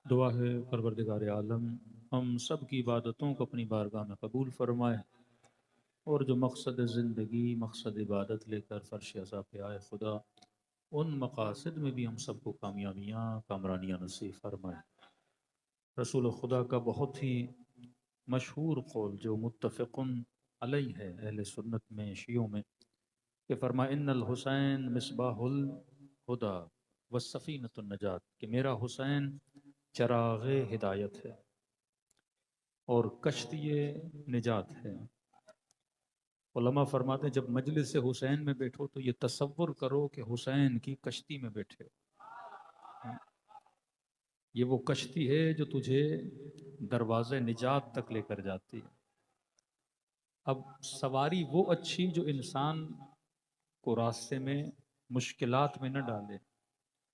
دعا ہے پروردگار عالم ہم سب کی عبادتوں کو اپنی بارگاہ میں قبول فرمائے، اور جو مقصد زندگی مقصد عبادت لے کر فرش عزا پہ آئے خدا ان مقاصد میں بھی ہم سب کو کامیابیاں کامرانیاں نصیب فرمائے۔ رسول خدا کا بہت ہی مشہور قول جو متفقن علیہ ہے اہل سنت میں شیعوں میں، کہ فرمایا ان الحسین مصباح الہدا والسفینۃ النجات، کہ میرا حسین چراغ ہدایت ہے اور کشتی نجات ہے۔ علماء فرماتے ہیں جب مجلس حسین میں بیٹھو تو یہ تصور کرو کہ حسین کی کشتی میں بیٹھے ہو۔ یہ وہ کشتی ہے جو تجھے دروازے نجات تک لے کر جاتی ہے۔ اب سواری وہ اچھی جو انسان کو راستے میں مشکلات میں نہ ڈالے،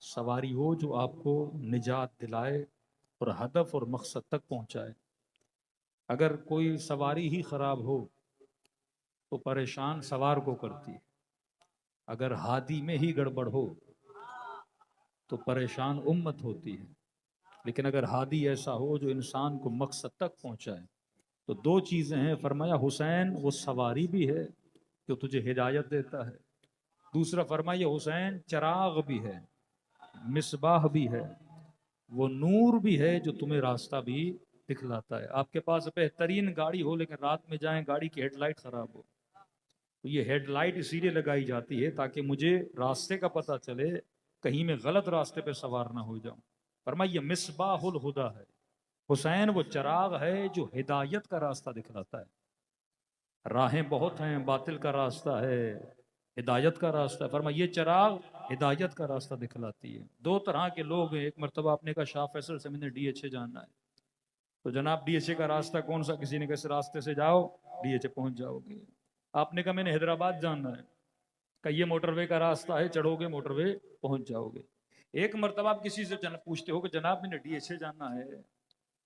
سواری وہ جو آپ کو نجات دلائے اور ہدف اور مقصد تک پہنچائے۔ اگر کوئی سواری ہی خراب ہو تو پریشان سوار کو کرتی ہے، اگر ہادی میں ہی گڑبڑ ہو تو پریشان امت ہوتی ہے، لیکن اگر ہادی ایسا ہو جو انسان کو مقصد تک پہنچائے تو دو چیزیں ہیں۔ فرمایا حسین وہ سواری بھی ہے جو تجھے ہدایت دیتا ہے، دوسرا فرمایا حسین چراغ بھی ہے، مصباح بھی ہے، وہ نور بھی ہے جو تمہیں راستہ بھی دکھلاتا ہے۔ آپ کے پاس بہترین گاڑی ہو لیکن رات میں جائیں گاڑی کی ہیڈ لائٹ خراب ہو، تو یہ ہیڈ لائٹ اسی لیے لگائی جاتی ہے تاکہ مجھے راستے کا پتہ چلے، کہیں میں غلط راستے پہ سوار نہ ہو جاؤں۔ فرمایا یہ مصباح الہدا ہے، حسین وہ چراغ ہے جو ہدایت کا راستہ دکھلاتا ہے۔ راہیں بہت ہیں، باطل کا راستہ ہے، ہدایت کا راستہ ہے۔ فرمایا یہ چراغ ہدایت کا راستہ دکھلاتی ہے۔ دو طرح کے لوگ ہیں، ایک مرتبہ آپ نے کہا شاہ فیصل سے میں نے ڈی ایچ اے جاننا ہے، تو جناب ڈی ایچ اے کا راستہ کون سا؟ کسی نے کہا اس راستے سے جاؤ ڈی ایچ اے پہنچ جاؤ گے۔ آپ نے کہا میں نے حیدرآباد جاننا ہے، کہ یہ موٹر وے کا راستہ ہے، چڑھو گے موٹر وے پہنچ جاؤ گے۔ ایک مرتبہ آپ کسی سے پوچھتے ہو کہ جناب میں نے ڈی ایچ اے جاننا ہے،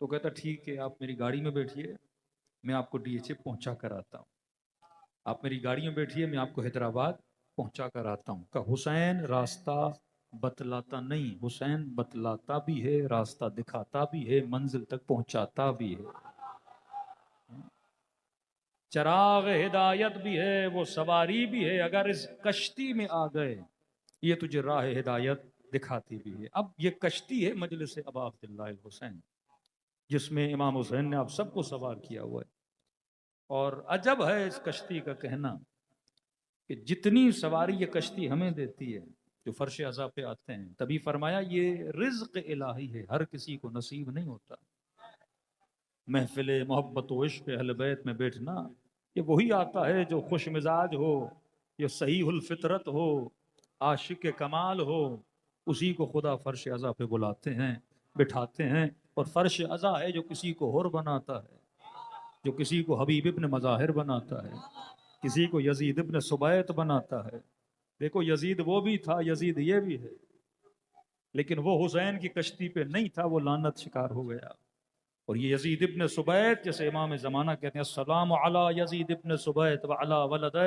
تو کہتا ٹھیک ہے آپ میری گاڑی میں بیٹھیے، میں آپ کو ڈی ایچ اے پہنچا کر آتا ہوں۔ آپ میری گاڑی میں بیٹھیے، میں آپ کو حیدرآباد پہنچا کر آتا ہوں۔ کہ حسین راستہ بتلاتا نہیں، حسین بتلاتا بھی ہے، راستہ دکھاتا بھی ہے، منزل تک پہنچاتا بھی ہے۔ چراغ ہدایت بھی ہے، وہ سواری بھی ہے، اگر اس کشتی میں آ گئے یہ تجھے راہ ہدایت دکھاتی بھی ہے۔ اب یہ کشتی ہے مجلس ابا عبداللہ الحسین، جس میں امام حسین نے آپ سب کو سوار کیا ہوا ہے۔ اور عجب ہے اس کشتی کا کہنا کہ جتنی سواری یہ کشتی ہمیں دیتی ہے جو فرش عزا پہ آتے ہیں، تبھی فرمایا یہ رزق الہی ہے، ہر کسی کو نصیب نہیں ہوتا۔ محفل محبت و عشق اہل بیت میں بیٹھنا یہ وہی آتا ہے جو خوش مزاج ہو، یہ صحیح الفطرت ہو، عاشق کمال ہو، اسی کو خدا فرش عزا پہ بلاتے ہیں، بٹھاتے ہیں۔ اور فرش عزا ہے جو کسی کو حر بناتا ہے، جو کسی کو حبیب ابن مظاہر بناتا ہے، کسی کو یزید ابن سبیت بناتا ہے۔ دیکھو یزید وہ بھی تھا، یزید یہ بھی ہے، لیکن وہ حسین کی کشتی پہ نہیں تھا، وہ لعنت شکار ہو گیا۔ اور یہ یزید ابن سبیت، جیسے امام زمانہ کہتے ہیں السلام علی یزید ابن سبیت وعلی ولدہ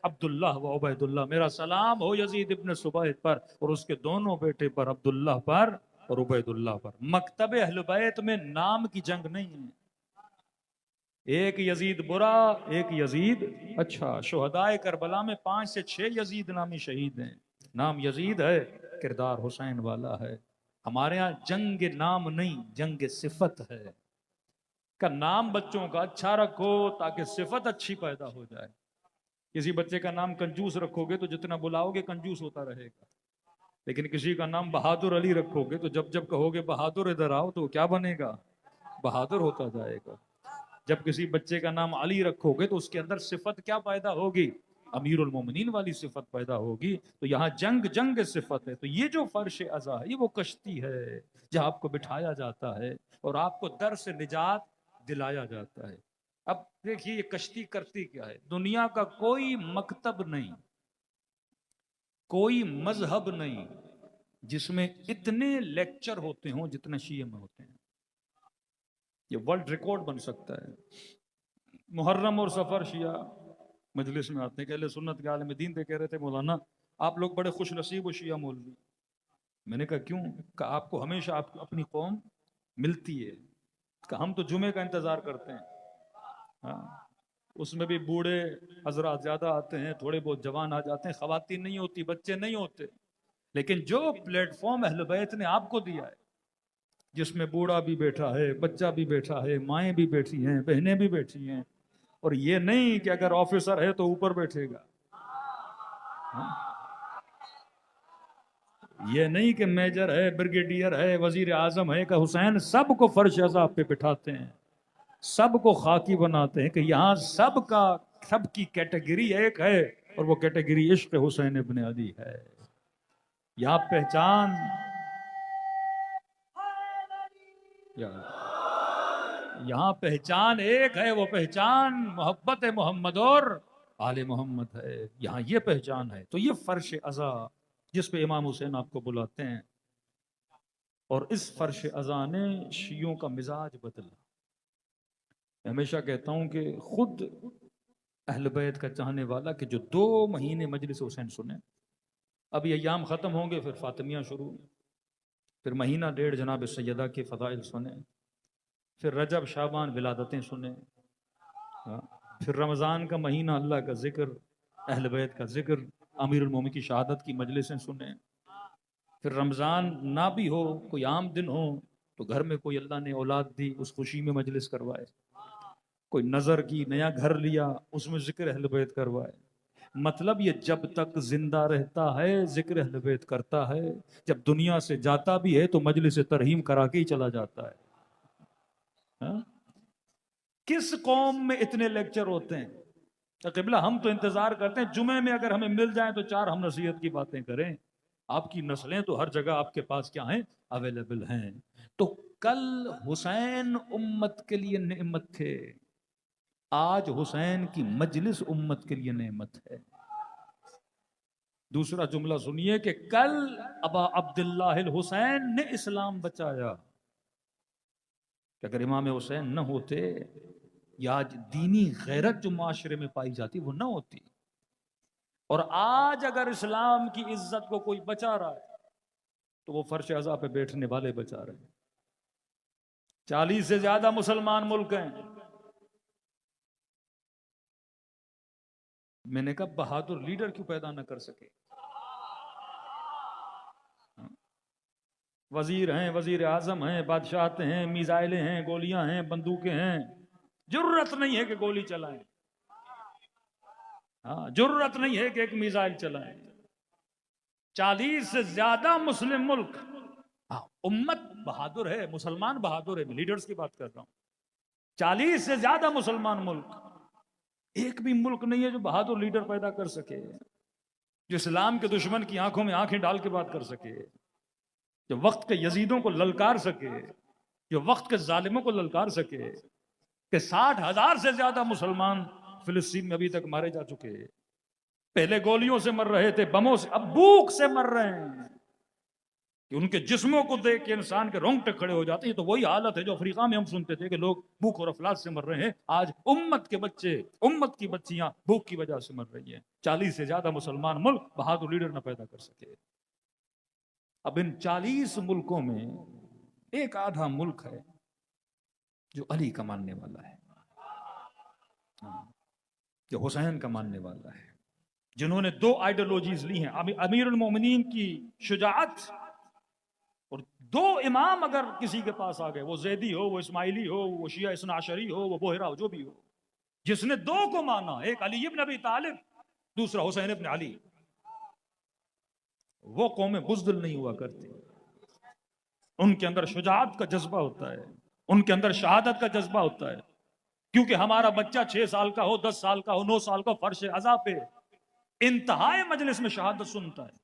عبداللہ و عبید اللہ، میرا سلام ہو یزید ابن سبیت پر اور اس کے دونوں بیٹے پر، عبداللہ پر اور عبید اللہ پر۔ مکتب اہل بیت میں نام کی جنگ نہیں ہے، ایک یزید برا ایک یزید اچھا۔ شہدائے کربلا میں 5 سے 6 یزید نامی شہید ہیں، نام یزید ہے، کردار حسین والا ہے۔ ہمارے ہاں جنگ نام نہیں، جنگ صفت ہے۔ کا نام بچوں کا اچھا رکھو تاکہ صفت اچھی پیدا ہو جائے۔ کسی بچے کا نام کنجوس رکھو گے تو جتنا بلاؤ گے کنجوس ہوتا رہے گا، لیکن کسی کا نام بہادر علی رکھو گے تو جب جب کہو گے بہادر ادھر آؤ تو کیا بنے گا؟ بہادر ہوتا جائے گا۔ جب کسی بچے کا نام علی رکھو گے تو اس کے اندر صفت کیا پیدا ہوگی؟ امیر المومنین والی صفت پیدا ہوگی۔ تو یہاں جنگ صفت ہے۔ تو یہ جو فرش عزا ہے یہ وہ کشتی ہے جہاں آپ کو بٹھایا جاتا ہے اور آپ کو در سے نجات دلایا جاتا ہے۔ اب دیکھیے یہ کشتی کرتی کیا ہے؟ دنیا کا کوئی مکتب نہیں، کوئی مذہب نہیں جس میں اتنے لیکچر ہوتے ہوں جتنے شیعہ میں ہوتے ہیں۔ یہ ورلڈ ریکارڈ بن سکتا ہے۔ محرم اور سفر شیعہ مجلس میں آتے ہیں کہ اہل سنت کے عالم دین تھے، کہہ رہے تھے مولانا آپ لوگ بڑے خوش نصیب ہو شیعہ مولوی۔ میں نے کہا کیوں؟ کہ آپ کو ہمیشہ آپ اپنی قوم ملتی ہے کہ ہم تو جمعے کا انتظار کرتے ہیں، ہاں اس میں بھی بوڑھے حضرات زیادہ آتے ہیں، تھوڑے بہت جوان آ جاتے ہیں، خواتین نہیں ہوتی، بچے نہیں ہوتے، لیکن جو پلیٹ فارم اہل بیت نے آپ کو دیا ہے، جس میں بوڑھا بھی بیٹھا ہے، بچہ بھی بیٹھا ہے، مائیں بھی بیٹھی ہیں، بہنیں بھی بیٹھی ہیں، اور یہ نہیں کہ اگر آفیسر ہے تو اوپر بیٹھے گا، یہ نہیں کہ میجر ہے، بریگیڈیئر ہے، وزیر اعظم ہے، کہ حسین سب کو فرش عذاب پہ بٹھاتے ہیں، سب کو خاکی بناتے ہیں، کہ یہاں سب کی کیٹیگری ایک ہے، اور وہ کیٹیگری عشق حسین ابن علی ہے۔ یہاں پہچان یہاں پہچان ایک ہے، وہ پہچان محبت محمد اور آل محمد ہے، یہاں یہ پہچان ہے۔ تو یہ فرش عزا جس پہ امام حسین آپ کو بلاتے ہیں، اور اس فرش عزا نے شیعوں کا مزاج بدلا۔ میں ہمیشہ کہتا ہوں کہ خود اہل بیت کا چاہنے والا کہ جو 2 مہینے مجلس حسین سنے، اب یہ ایام ختم ہوں گے، پھر فاطمیہ شروع، پھر مہینہ ڈیڑھ جناب سیدہ کے فضائل سنیں، پھر رجب شعبان ولادتیں سنیں، پھر رمضان کا مہینہ اللہ کا ذکر، اہل بیت کا ذکر، امیر المومنین کی شہادت کی مجلسیں سنیں، پھر رمضان نہ بھی ہو، کوئی عام دن ہو تو گھر میں کوئی اللہ نے اولاد دی، اس خوشی میں مجلس کروائے، کوئی نظر کی، نیا گھر لیا، اس میں ذکر اہل بیت کروائے۔ مطلب یہ جب تک زندہ رہتا ہے ذکر اہل بیت کرتا ہے، جب دنیا سے جاتا بھی ہے تو مجلس ترحیم کرا کے ہی چلا جاتا ہے۔ ہاں؟ کس قوم میں اتنے لیکچر ہوتے ہیں؟ قبلہ ہم تو انتظار کرتے ہیں جمعے میں اگر ہمیں مل جائیں تو 4 ہم نصیحت کی باتیں کریں۔ آپ کی نسلیں تو ہر جگہ آپ کے پاس کیا ہیں؟ اویلیبل ہیں۔ تو کل حسین امت کے لیے نعمت تھے، آج حسین کی مجلس امت کے لیے نعمت ہے۔ دوسرا جملہ سنیے کہ کل ابا عبداللہ الحسین نے اسلام بچایا، کہ اگر امام حسین نہ ہوتے یا آج دینی غیرت جو معاشرے میں پائی جاتی وہ نہ ہوتی، اور آج اگر اسلام کی عزت کو کوئی بچا رہا ہے تو وہ فرش عزا پہ بیٹھنے والے بچا رہے ہیں۔ 40 سے زیادہ مسلمان ملک ہیں، میں نے کہا بہادر لیڈر کیوں پیدا نہ کر سکے؟ وزیر ہیں، وزیر اعظم ہیں، بادشاہت ہیں، میزائلیں ہیں، گولیاں ہیں، بندوقیں ہیں، جرت نہیں ہے کہ گولی چلائیں، ہاں جرت نہیں ہے کہ ایک میزائل چلائیں۔ 40 سے زیادہ مسلم ملک، ہاں امت بہادر ہے، مسلمان بہادر ہے، میں لیڈرز کی بات کر رہا ہوں۔ 40 سے زیادہ مسلمان ملک، ایک بھی ملک نہیں ہے جو بہادر لیڈر پیدا کر سکے، جو اسلام کے دشمن کی آنکھوں میں آنکھیں ڈال کے بات کر سکے، جو وقت کے یزیدوں کو للکار سکے، جو وقت کے ظالموں کو للکار سکے، کہ 60,000 سے زیادہ مسلمان فلسطین میں ابھی تک مارے جا چکے، پہلے گولیوں سے مر رہے تھے، بموں سے، اب بھوک سے مر رہے ہیں، کہ ان کے جسموں کو دیکھ کے انسان کے رونگٹے کھڑے ہو جاتے ہیں۔ تو وہی حالت ہے جو افریقہ میں ہم سنتے تھے کہ لوگ بھوک اور افلاس سے مر رہے ہیں، آج امت کے بچے، امت کی بچیاں بھوک کی وجہ سے مر رہی ہیں۔ 40 سے زیادہ مسلمان ملک بہادر لیڈر نہ پیدا کر سکے۔ اب ان 40 ملکوں میں ایک آدھا ملک ہے جو علی کا ماننے والا ہے، جو حسین کا ماننے والا ہے، جنہوں نے 2 آئیڈیالوجیز لی ہیں، امیر المومنین کی شجاعت، اور 2 امام اگر کسی کے پاس آ گئے، وہ زیدی ہو، وہ اسماعیلی ہو، وہ شیعہ اثنا عشری ہو، وہ بحیرہ ہو، جو بھی ہو، جس نے 2 کو مانا، ایک علی ابن ابی طالب، دوسرا حسین ابن علی، وہ قومیں بزدل نہیں ہوا کرتی، ان کے اندر شجاعت کا جذبہ ہوتا ہے، ان کے اندر شہادت کا جذبہ ہوتا ہے، کیونکہ ہمارا بچہ 6 سال کا ہو، 10 سال کا ہو، 9 سال کا ہو، فرش عزا پہ انتہائی مجلس میں شہادت سنتا ہے۔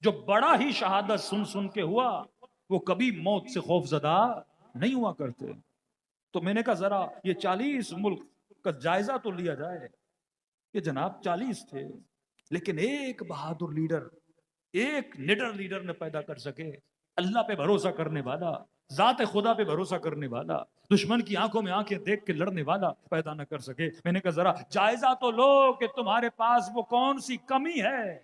جو بڑا ہی شہادت سن سن کے ہوا، وہ کبھی موت سے خوف زدہ نہیں ہوا کرتے۔ تو میں نے کہا ذرا یہ 40 ملک کا جائزہ تو لیا جائے، کہ جناب 40 تھے، لیکن ایک بہادر لیڈر، ایک نڈر لیڈر نے پیدا کر سکے، اللہ پہ بھروسہ کرنے والا، ذات خدا پہ بھروسہ کرنے والا، دشمن کی آنکھوں میں آنکھیں دیکھ کے لڑنے والا پیدا نہ کر سکے۔ میں نے کہا ذرا جائزہ تو لو کہ تمہارے پاس وہ کون سی کمی ہے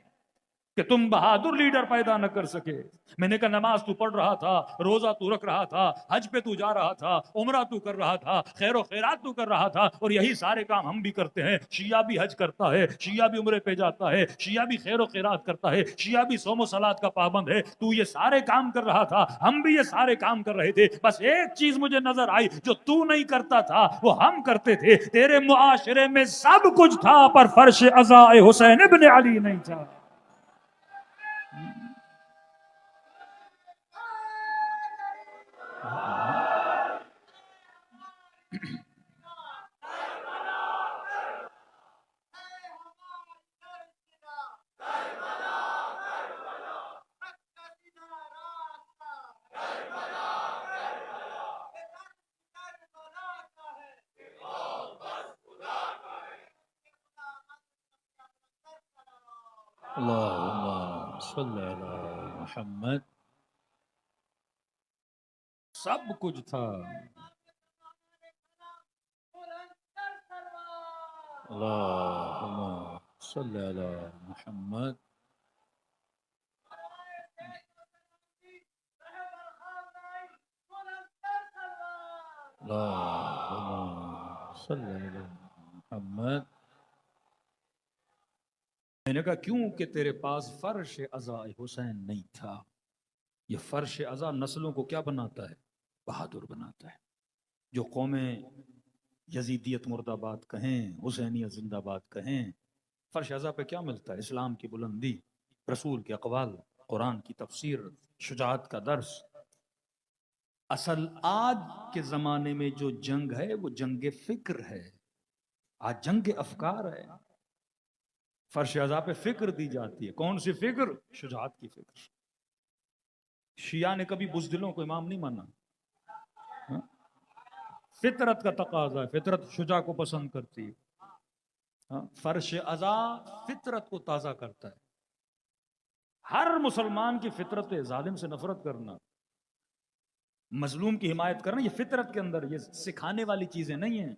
کہ تم بہادر لیڈر پیدا نہ کر سکے. میں نے کہا نماز تو پڑھ رہا تھا، روزہ تو رکھ رہا تھا، حج پہ تو جا رہا تھا، عمرہ تو کر رہا تھا، خیر و خیرات تو کر رہا تھا، اور یہی سارے کام ہم بھی کرتے ہیں. شیعہ بھی حج کرتا ہے، شیعہ بھی عمرے پہ جاتا ہے، شیعہ بھی خیر و خیرات کرتا ہے، شیعہ بھی صوم و صلات کا پابند ہے. تو یہ سارے کام کر رہا تھا، ہم بھی یہ سارے کام کر رہے تھے. بس ایک چیز مجھے نظر آئی جو تو نہیں کرتا تھا وہ ہم کرتے تھے. تیرے معاشرے میں سب کچھ تھا پر فرش عزاء حسین ابن علی نہیں تھا. اللہم صلی علی محمد. سب کچھ تھا. اللہم صلی علی محمد. اللہم صلی علی محمد. میں نے کہا کیوں کہ تیرے پاس فرش عزاء حسین نہیں تھا. یہ فرش عزاء نسلوں کو کیا بناتا ہے؟ بہادر بناتا ہے. جو قومیں یزیدیت مرد آباد کہیں، حسینیت زندہ باد کہیں، فرش عزاء پہ کیا ملتا ہے؟ اسلام کی بلندی، رسول کے اقوال، قرآن کی تفسیر، شجاعت کا درس. اصل آج کے زمانے میں جو جنگ ہے وہ جنگ فکر ہے. آج جنگ افکار ہے. فرش عزاء پہ فکر دی جاتی ہے. کون سی فکر؟ شجاعت کی فکر. شیعہ نے کبھی بزدلوں کو امام نہیں مانا. فطرت کا تقاضا ہے، فطرت شجاع کو پسند کرتی ہے. فرش عزاء فطرت کو تازہ کرتا ہے. ہر مسلمان کی فطرت ہے ظالم سے نفرت کرنا، مظلوم کی حمایت کرنا. یہ فطرت کے اندر، یہ سکھانے والی چیزیں نہیں ہیں.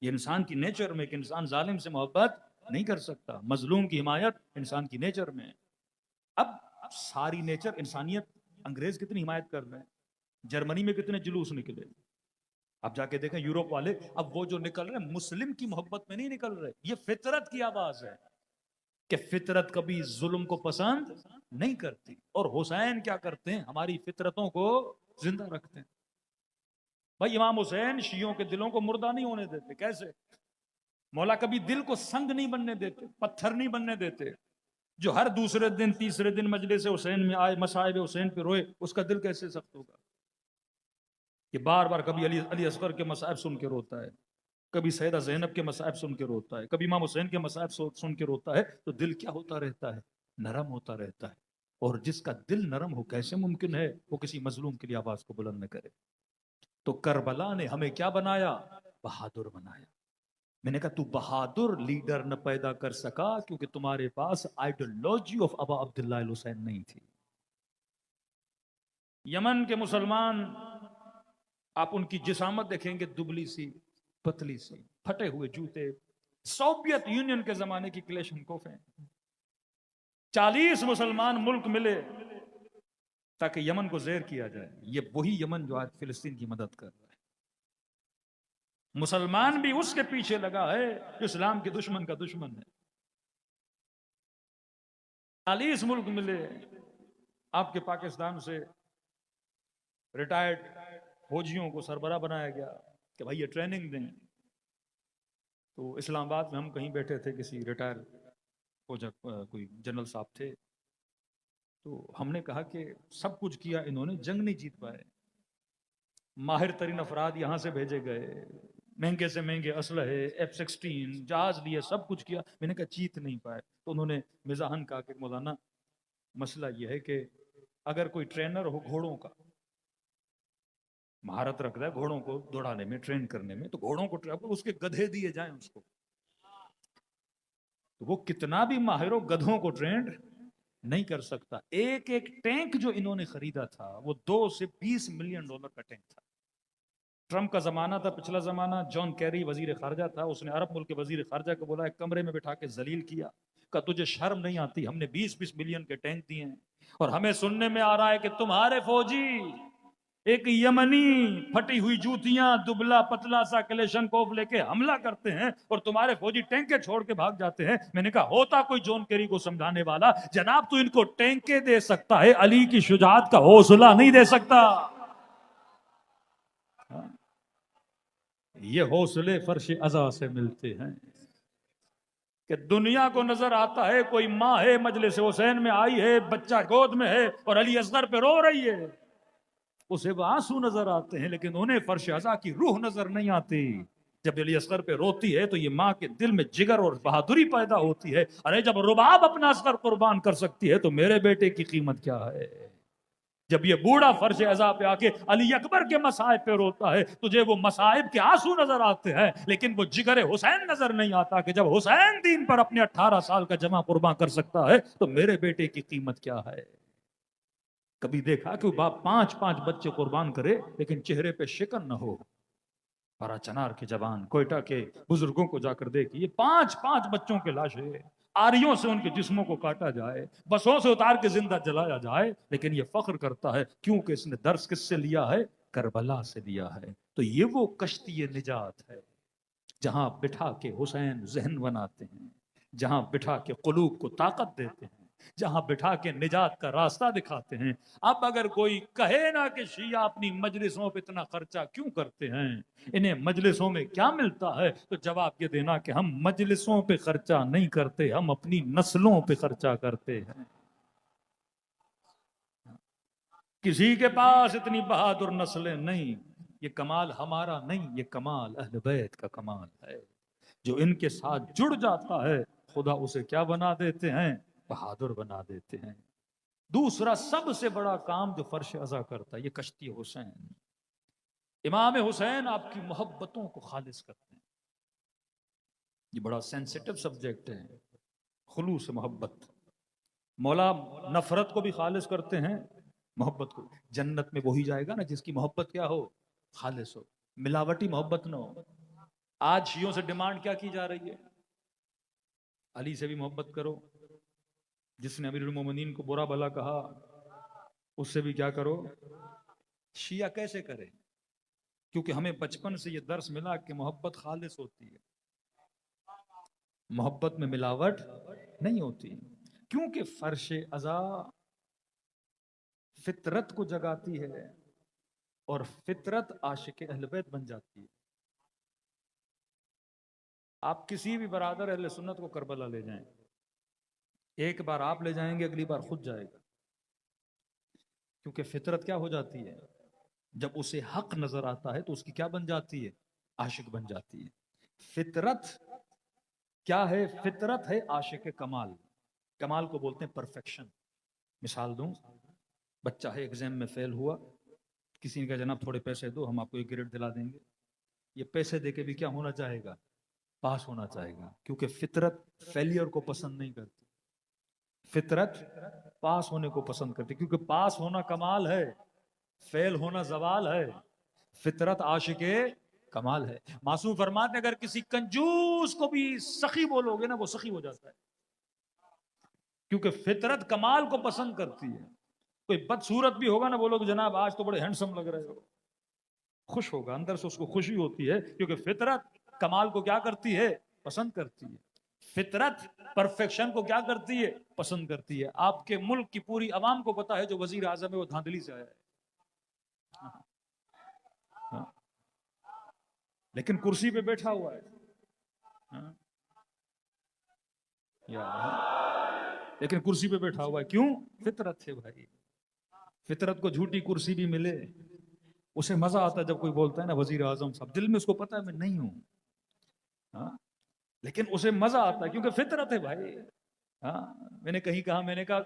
یہ انسان کی نیچر میں کہ انسان ظالم سے محبت نہیں کر سکتا. مظلوم کی حمایت انسان کی نیچر میں. اب ساری نیچر انسانیت. انگریز کتنی حمایت کر رہے ہیں، جرمنی میں کتنے جلوس نکلے. اب جا کے دیکھیں یورپ والے، اب وہ جو نکل رہے ہیں مسلم کی محبت میں نہیں نکل رہے. یہ فطرت کی آواز ہے کہ فطرت کبھی ظلم کو پسند نہیں کرتی. اور حسین کیا کرتے ہیں؟ ہماری فطرتوں کو زندہ رکھتے ہیں. بھائی امام حسین شیعوں کے دلوں کو مردہ نہیں ہونے دیتے. کیسے؟ مولا کبھی دل کو سنگ نہیں بننے دیتے، پتھر نہیں بننے دیتے. جو ہر دوسرے دن تیسرے دن مجلس حسین میں آئے، مصائب حسین پہ روئے، اس کا دل کیسے سخت ہوگا؟ کہ بار بار کبھی علی اصغر کے مصائب سن کے روتا ہے، کبھی سیدہ زینب کے مصائب سن کے روتا ہے، کبھی امام حسین کے مصائب سن کے روتا ہے. تو دل کیا ہوتا رہتا ہے؟ نرم ہوتا رہتا ہے. اور جس کا دل نرم ہو کیسے ممکن ہے وہ کسی مظلوم کے لیے آواز کو بلند نہ کرے؟ تو کربلا نے ہمیں کیا بنایا؟ بہادر بنایا. میں نے کہا تو بہادر لیڈر نہ پیدا کر سکا کیونکہ تمہارے پاس آئیڈیالوجی آف ابا عبداللہ الحسین نہیں تھی. یمن کے مسلمان، آپ ان کی جسامت دیکھیں گے، دبلی سی، پتلی سی، پھٹے ہوئے جوتے. سوویت یونین کے زمانے کی کلیشنکوف ہیں. 40 مسلمان ملک ملے تاکہ یمن کو زیر کیا جائے. یہ وہی یمن جو آج فلسطین کی مدد کر رہا ہے. مسلمان بھی اس کے پیچھے لگا ہے جو اسلام کے دشمن کا دشمن ہے. 40 ملک ملے. آپ کے پاکستان سے ریٹائرڈ فوجیوں کو سربراہ بنایا گیا کہ بھائی یہ ٹریننگ دیں. تو اسلام آباد میں ہم کہیں بیٹھے تھے، کسی ریٹائر کوئی جنرل صاحب تھے. تو ہم نے کہا کہ سب کچھ کیا انہوں نے، جنگ نہیں جیت پائے. ماہر ترین افراد یہاں سے بھیجے گئے، مہنگے سے مہنگے اسلحے، F-16 جہاز لیے، سب کچھ کیا. میں نے کہا جیت نہیں پائے. تو انہوں نے مزاحن کہا کہ مولانا مسئلہ یہ ہے کہ اگر کوئی ٹرینر ہو گھوڑوں کا، مہارت رکھتا ہے گھوڑوں کو دوڑانے میں، ٹرین کرنے میں، تو گھوڑوں کو اس کے گدھے دیے جائیں اس کو. تو وہ کتنا بھی ماہر ہو گدھوں کو ٹرینڈ نہیں کر سکتا. ایک ایک ٹینک جو انہوں نے خریدا تھا وہ $2 سے $20 ملین کا ٹینک تھا. ٹرمپ کا زمانہ تھا، پچھلا زمانہ، جان کیری وزیر خارجہ تھا، اس نے عرب ملک کے وزیر خارجہ کو بولا، ایک کمرے میں بٹھا کے ذلیل کیا، کہ تجھے شرم نہیں آتی؟ ہم نے 20-20 ملین کے ٹینک دیے ہیں اور ہمیں سننے میں آ رہا ہے کہ تمہارے فوجی ایک یمنی پھٹی ہوئی جوتیاں دبلا پتلا سا کلیشنکوف لے کے حملہ کرتے ہیں اور تمہارے فوجی ٹینکے چھوڑ کے بھاگ جاتے ہیں۔ میں نے کہا ہوتا کوئی جان کیری کو سمجھانے والا، جناب تو ان کو ٹینکے دے سکتا ہے، علی کی شجاعت کا حوصلہ نہیں دے سکتا۔ یہ حوصلے فرش عزا سے ملتے ہیں کہ دنیا کو نظر آتا ہے کوئی ماں ہے مجلس حسین میں آئی ہے، بچہ گود میں ہے اور علی اصغر پہ رو رہی ہے، اسے وہ آنسو نظر آتے ہیں، لیکن انہیں فرش عزا کی روح نظر نہیں آتی۔ جب علی اصغر پہ روتی ہے تو یہ ماں کے دل میں جگر اور بہادری پیدا ہوتی ہے، ارے جب رباب اپنا اصغر قربان کر سکتی ہے تو میرے بیٹے کی قیمت کیا ہے؟ جب یہ بوڑھا فرش عزا پہ آ کے علی اکبر کے مصائب پہ روتا ہے، تجھے وہ مصائب کے آنسو نظر آتے ہیں، لیکن وہ جگر حسین نظر نہیں آتا کہ جب حسین دین پر اپنے 18 سال کا جمع قربان کر سکتا ہے تو میرے بیٹے کی قیمت کیا ہے؟ کبھی دیکھا کہ وہ باپ 5-5 بچے قربان کرے لیکن چہرے پہ شکن نہ ہو؟ پارا چنار کے جوان کوئٹہ کے بزرگوں کو جا کر دیکھیے، 5-5 بچوں کے لاشیں، آریوں سے ان کے جسموں کو کاٹا جائے، بسوں سے اتار کے زندہ جلایا جائے، لیکن یہ فخر کرتا ہے کیونکہ اس نے درس کس سے لیا ہے؟ کربلا سے لیا ہے۔ تو یہ وہ کشتی نجات ہے جہاں بٹھا کے حسین ذہن بناتے ہیں، جہاں بٹھا کے قلوب کو طاقت دیتے ہیں، جہاں بٹھا کے نجات کا راستہ دکھاتے ہیں۔ اب اگر کوئی کہے نا کہ شیعہ اپنی مجلسوں پہ اتنا خرچہ کیوں کرتے ہیں، انہیں مجلسوں میں کیا ملتا ہے، تو جواب یہ دینا کہ ہم مجلسوں پہ خرچہ نہیں کرتے، ہم اپنی نسلوں پہ خرچہ کرتے ہیں۔ کسی کے پاس اتنی بہادر نسلیں نہیں، یہ کمال ہمارا نہیں، یہ کمال اہل بیت کا کمال ہے۔ جو ان کے ساتھ جڑ جاتا ہے خدا اسے کیا بنا دیتے ہیں؟ بہادر بنا دیتے ہیں۔ دوسرا سب سے بڑا کام جو فرش عزا کرتا ہے، یہ کشتی حسین، امام حسین آپ کی محبتوں کو خالص کرتے ہیں۔ یہ بڑا سینسیٹیو سبجیکٹ ہے، خلوص محبت۔ مولا نفرت کو بھی خالص کرتے ہیں، محبت کو۔ جنت میں وہی جائے گا نا جس کی محبت کیا ہو؟ خالص ہو، ملاوٹی محبت نہ ہو۔ آج شیعوں سے ڈیمانڈ کیا کی جا رہی ہے؟ علی سے بھی محبت کرو، جس نے امیر المومنین کو برا بھلا کہا اس سے بھی کیا کرو۔ شیعہ کیسے کرے؟ کیونکہ ہمیں بچپن سے یہ درس ملا کہ محبت خالص ہوتی ہے، محبت میں ملاوٹ نہیں ہوتی، کیونکہ فرش عزا فطرت کو جگاتی ہے اور فطرت عاشق اہل بیت بن جاتی ہے۔ آپ کسی بھی برادر اہل سنت کو کربلا لے جائیں، ایک بار آپ لے جائیں گے، اگلی بار خود جائے گا، کیونکہ فطرت کیا ہو جاتی ہے؟ جب اسے حق نظر آتا ہے تو اس کی کیا بن جاتی ہے؟ عاشق بن جاتی ہے۔ فطرت کیا ہے؟ فطرت ہے عاشق کمال۔ کمال کو بولتے ہیں پرفیکشن۔ مثال دوں، بچہ ہے ایگزام میں فیل ہوا، کسی نے کہا جناب تھوڑے پیسے دو ہم آپ کو ایک گریڈ دلا دیں گے، یہ پیسے دے کے بھی کیا ہونا چاہے گا؟ پاس ہونا چاہے گا، کیونکہ فطرت فیلئر کو پسند نہیں کرتی، فطرت پاس ہونے کو پسند کرتی، کیونکہ پاس ہونا کمال ہے، فیل ہونا زوال ہے۔ فطرت عاشق کمال ہے۔ معصوم فرماتے ہیں اگر کسی کنجوس کو بھی سخی بولو گے نا وہ سخی ہو جاتا ہے، کیونکہ فطرت کمال کو پسند کرتی ہے۔ کوئی بدصورت بھی ہوگا نا، بولو کہ جناب آج تو بڑے ہینڈسم لگ رہے ہو، خوش ہوگا، اندر سے اس کو خوشی ہوتی ہے، کیونکہ فطرت کمال کو کیا کرتی ہے؟ پسند کرتی ہے۔ فطرت پرفیکشن کو کیا کرتی ہے؟ پسند کرتی ہے۔ آپ کے ملک کی پوری عوام کو پتا ہے جو وزیر اعظم ہے وہ دھاندلی سے آیا ہے، لیکن کرسی پہ بیٹھا ہوا ہے، لیکن کرسی پہ بیٹھا ہوا ہے، کیوں؟ فطرت ہے بھائی۔ فطرت کو جھوٹی کرسی بھی ملے، اسے مزہ آتا ہے جب کوئی بولتا ہے نا وزیر اعظم صاحب، دل میں اس کو پتا ہے میں نہیں ہوں، لیکن اسے مزہ آتا ہے کیونکہ فطرت ہے بھائی۔ میں نے کہیں کہا، میں نے کہا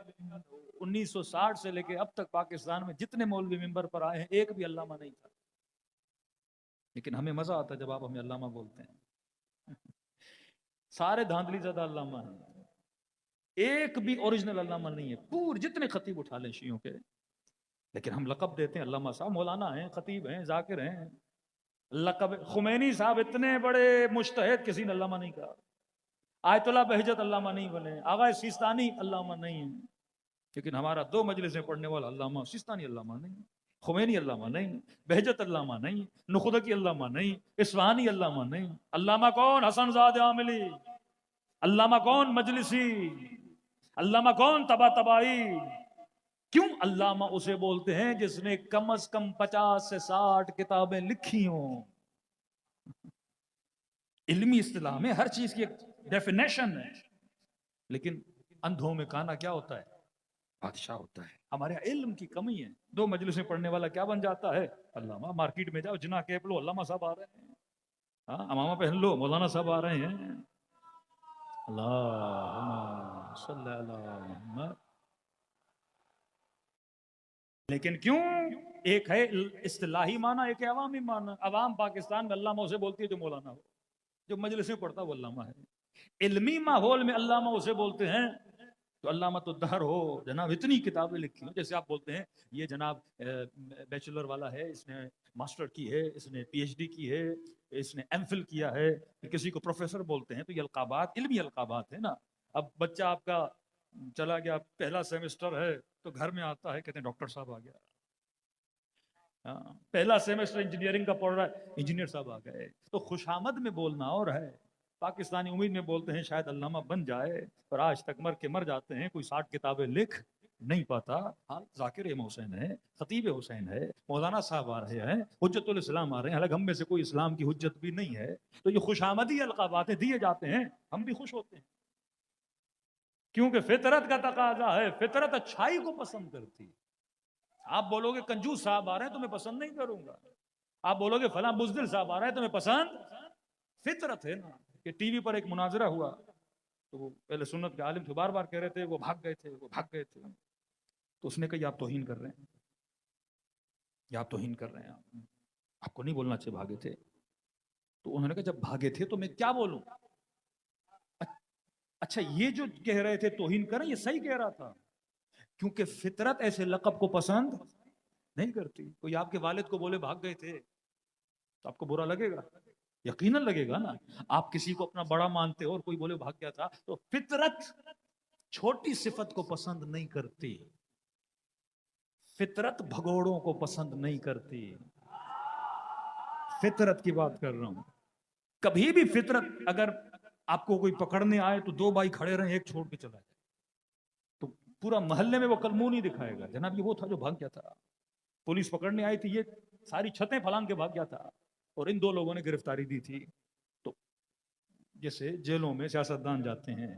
1960 سے لے کے اب تک پاکستان میں جتنے مولوی ممبر پر آئے ہیں ایک بھی علامہ نہیں تھا، لیکن ہمیں مزہ آتا ہے جب آپ ہمیں علامہ بولتے ہیں۔ سارے دھاندلی زدہ علامہ ہیں، ایک بھی اوریجنل علامہ نہیں ہے، پور جتنے خطیب اٹھا لیں شیعوں کے، لیکن ہم لقب دیتے ہیں علامہ صاحب، مولانا ہیں، خطیب ہیں، ذاکر ہیں، لقب خمینی صاحب اتنے بڑے مجتہد، کسی نے علامہ نہیں کہا. آیت اللہ بہجت علامہ نہیں بنے، آغا سیستانی علامہ نہیں ہے. لیکن ہمارا 2 مجلسیں پڑھنے والا علامہ سیستانی علامہ نہیں، خمینی علامہ نہیں، بہجت علامہ نہیں، نخدکی علامہ نہیں، اصفہانی علامہ نہیں. علامہ کون؟ حسن زاد عاملی. علامہ کون؟ مجلسی. علامہ کون؟ طباطبائی. کیوں علامہ اسے بولتے ہیں جس نے کم از کم 50 سے 60 کتابیں لکھی ہوں. علمی اصطلاح میں ہر چیز کی ایک ڈیفینیشن ہے، لیکن اندھوں میں کانا کیا ہوتا ہے؟ بادشاہ ہوتا ہے. ہمارے علم کی کمی ہے. 2 مجلسیں پڑھنے والا کیا بن جاتا ہے؟ علامہ. مارکیٹ میں جاؤ، جناح کیپ لو، علامہ صاحب آ رہے ہیں. ہاں، امامہ پہن لو، مولانا صاحب آ رہے ہیں. اللہم صلی اللہ محمد. لیکن کیوں؟ ایک ہے اصطلاحی معنی، ایک ہے عوامی معنی. عوام پاکستان میں علامہ اسے بولتی ہے جو مولانا ہو، جو مجلسیں پڑھتا وہ علامہ ہے. علمی ماحول میں علامہ اسے بولتے ہیں تو علامۃ الدہر ہو، جناب اتنی کتابیں لکھی ہوں. جیسے آپ بولتے ہیں یہ جناب بیچلر والا ہے، اس نے ماسٹر کی ہے، اس نے پی ایچ ڈی کی ہے، اس نے ایم فل کیا ہے. کسی کو پروفیسر بولتے ہیں تو یہ القابات علمی القابات ہے نا. اب بچہ آپ کا چلا گیا، پہلا سیمسٹر ہے تو گھر میں آتا ہے، کہتے ہیں ڈاکٹر صاحب آ گیا. پہلا سیمسٹر انجینئرنگ کا پڑھ رہا ہے، انجینئر صاحب آ گئے. تو خوش آمد میں بولنا اور ہے. پاکستانی امید میں بولتے ہیں شاید علامہ بن جائے، اور آج تک مر جاتے ہیں. کوئی 60 کتابیں لکھ نہیں پاتا. ہاں، ذاکر امام حسین ہے، خطیب حسین ہے، مولانا صاحب آ رہے ہیں، حجت الاسلام آ رہے ہیں. حالانکہ ہم میں سے کوئی اسلام کی حجت بھی نہیں ہے. تو یہ خوش آمدی القابات دیے جاتے ہیں، ہم بھی خوش ہوتے ہیں، کیونکہ فطرت کا تقاضا ہے. فطرت اچھائی کو پسند کرتی. آپ بولو گے کنجوس صاحب آ رہے ہیں تو میں پسند نہیں کروں گا. آپ بولو گے فلاں بزدل صاحب آ رہے ہیں تو میں پسند. فطرت ہے نا. کہ ٹی وی پر ایک مناظرہ ہوا تو وہ پہلے سنت کے عالم تھے، بار بار کہہ رہے تھے وہ بھاگ گئے تھے، وہ بھاگ گئے تھے. تو اس نے کہا یہ آپ توہین کر رہے ہیں، یہ آپ توہین کر رہے ہیں، آپ کو نہیں بولنا چاہیے بھاگے تھے. تو انہوں نے کہا جب بھاگے تھے تو میں کیا بولوں؟ اچھا یہ جو کہہ رہے تھے توہین کریں، یہ صحیح کہہ رہا تھا، کیونکہ فطرت ایسے لقب کو پسند نہیں کرتی. کوئی آپ کے والد کو بولے بھاگ گئے تھے تو آپ کو برا لگے گا؟ یقیناً لگے گا نا. آپ کسی کو اپنا بڑا مانتے ہو اور کوئی بولے بھاگ گیا تھا، تو فطرت چھوٹی صفت کو پسند نہیں کرتی. فطرت بھگوڑوں کو پسند نہیں کرتی. فطرت کی بات کر رہا ہوں. کبھی بھی فطرت اگر آپ کو کوئی پکڑنے آئے تو 2 بھائی کھڑے رہیں، ایک چھوڑ کے چلا جائے تو پورا محلے میں وہ کل منہ نہیں دکھائے گا جناب یہ وہ تھا جو بھاگ گیا تھا. پولیس پکڑنے آئی تھی، یہ ساری چھتیں پھلانگ کے بھاگ گیا تھا، اور ان 2 لوگوں نے گرفتاری دی تھی. تو جیسے جیلوں میں سیاستدان جاتے ہیں،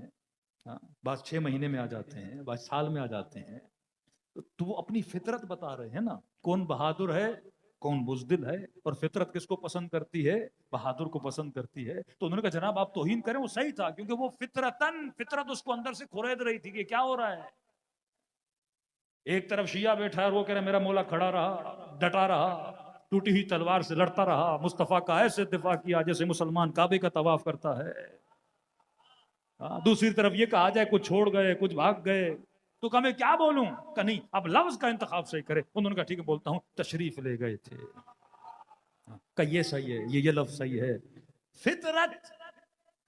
بعض 6 مہینے میں آ جاتے ہیں، بعض سال میں آ جاتے ہیں، تو وہ اپنی فطرت بتا رہے ہیں نا. کون بہادر ہے، کون بزدل ہے، اور فطرت کس کو پسند کرتی ہے؟ بہادر کو پسند کرتی ہے. تو انہوں نے کہا جناب آپ توہین کریں، وہ صحیح تھا، کیونکہ وہ فطرت اس کو اندر سے کھرید رہی تھی کہ کیا ہو رہا ہے. ایک طرف شیعہ بیٹھا ہے اور وہ کہہ رہا ہے میرا مولا کھڑا رہا، ڈٹا رہا، ٹوٹی ہوئی تلوار سے لڑتا رہا، مصطفیٰ کا ایسے دفاع کیا جیسے مسلمان کعبے کا طواف کرتا ہے. دوسری طرف یہ کہا جائے کچھ چھوڑ گئے، کچھ بھاگ گئے، تو کہ میں کیا بولوں؟ کہ نہیں، اب لفظ کا انتخاب صحیح کرے. انہوں نے کہا ٹھیک ہے بولتا ہوں، تشریف لے گئے تھے. کہ یہ صحیح ہے، یہ لفظ صحیح ہے. فطرت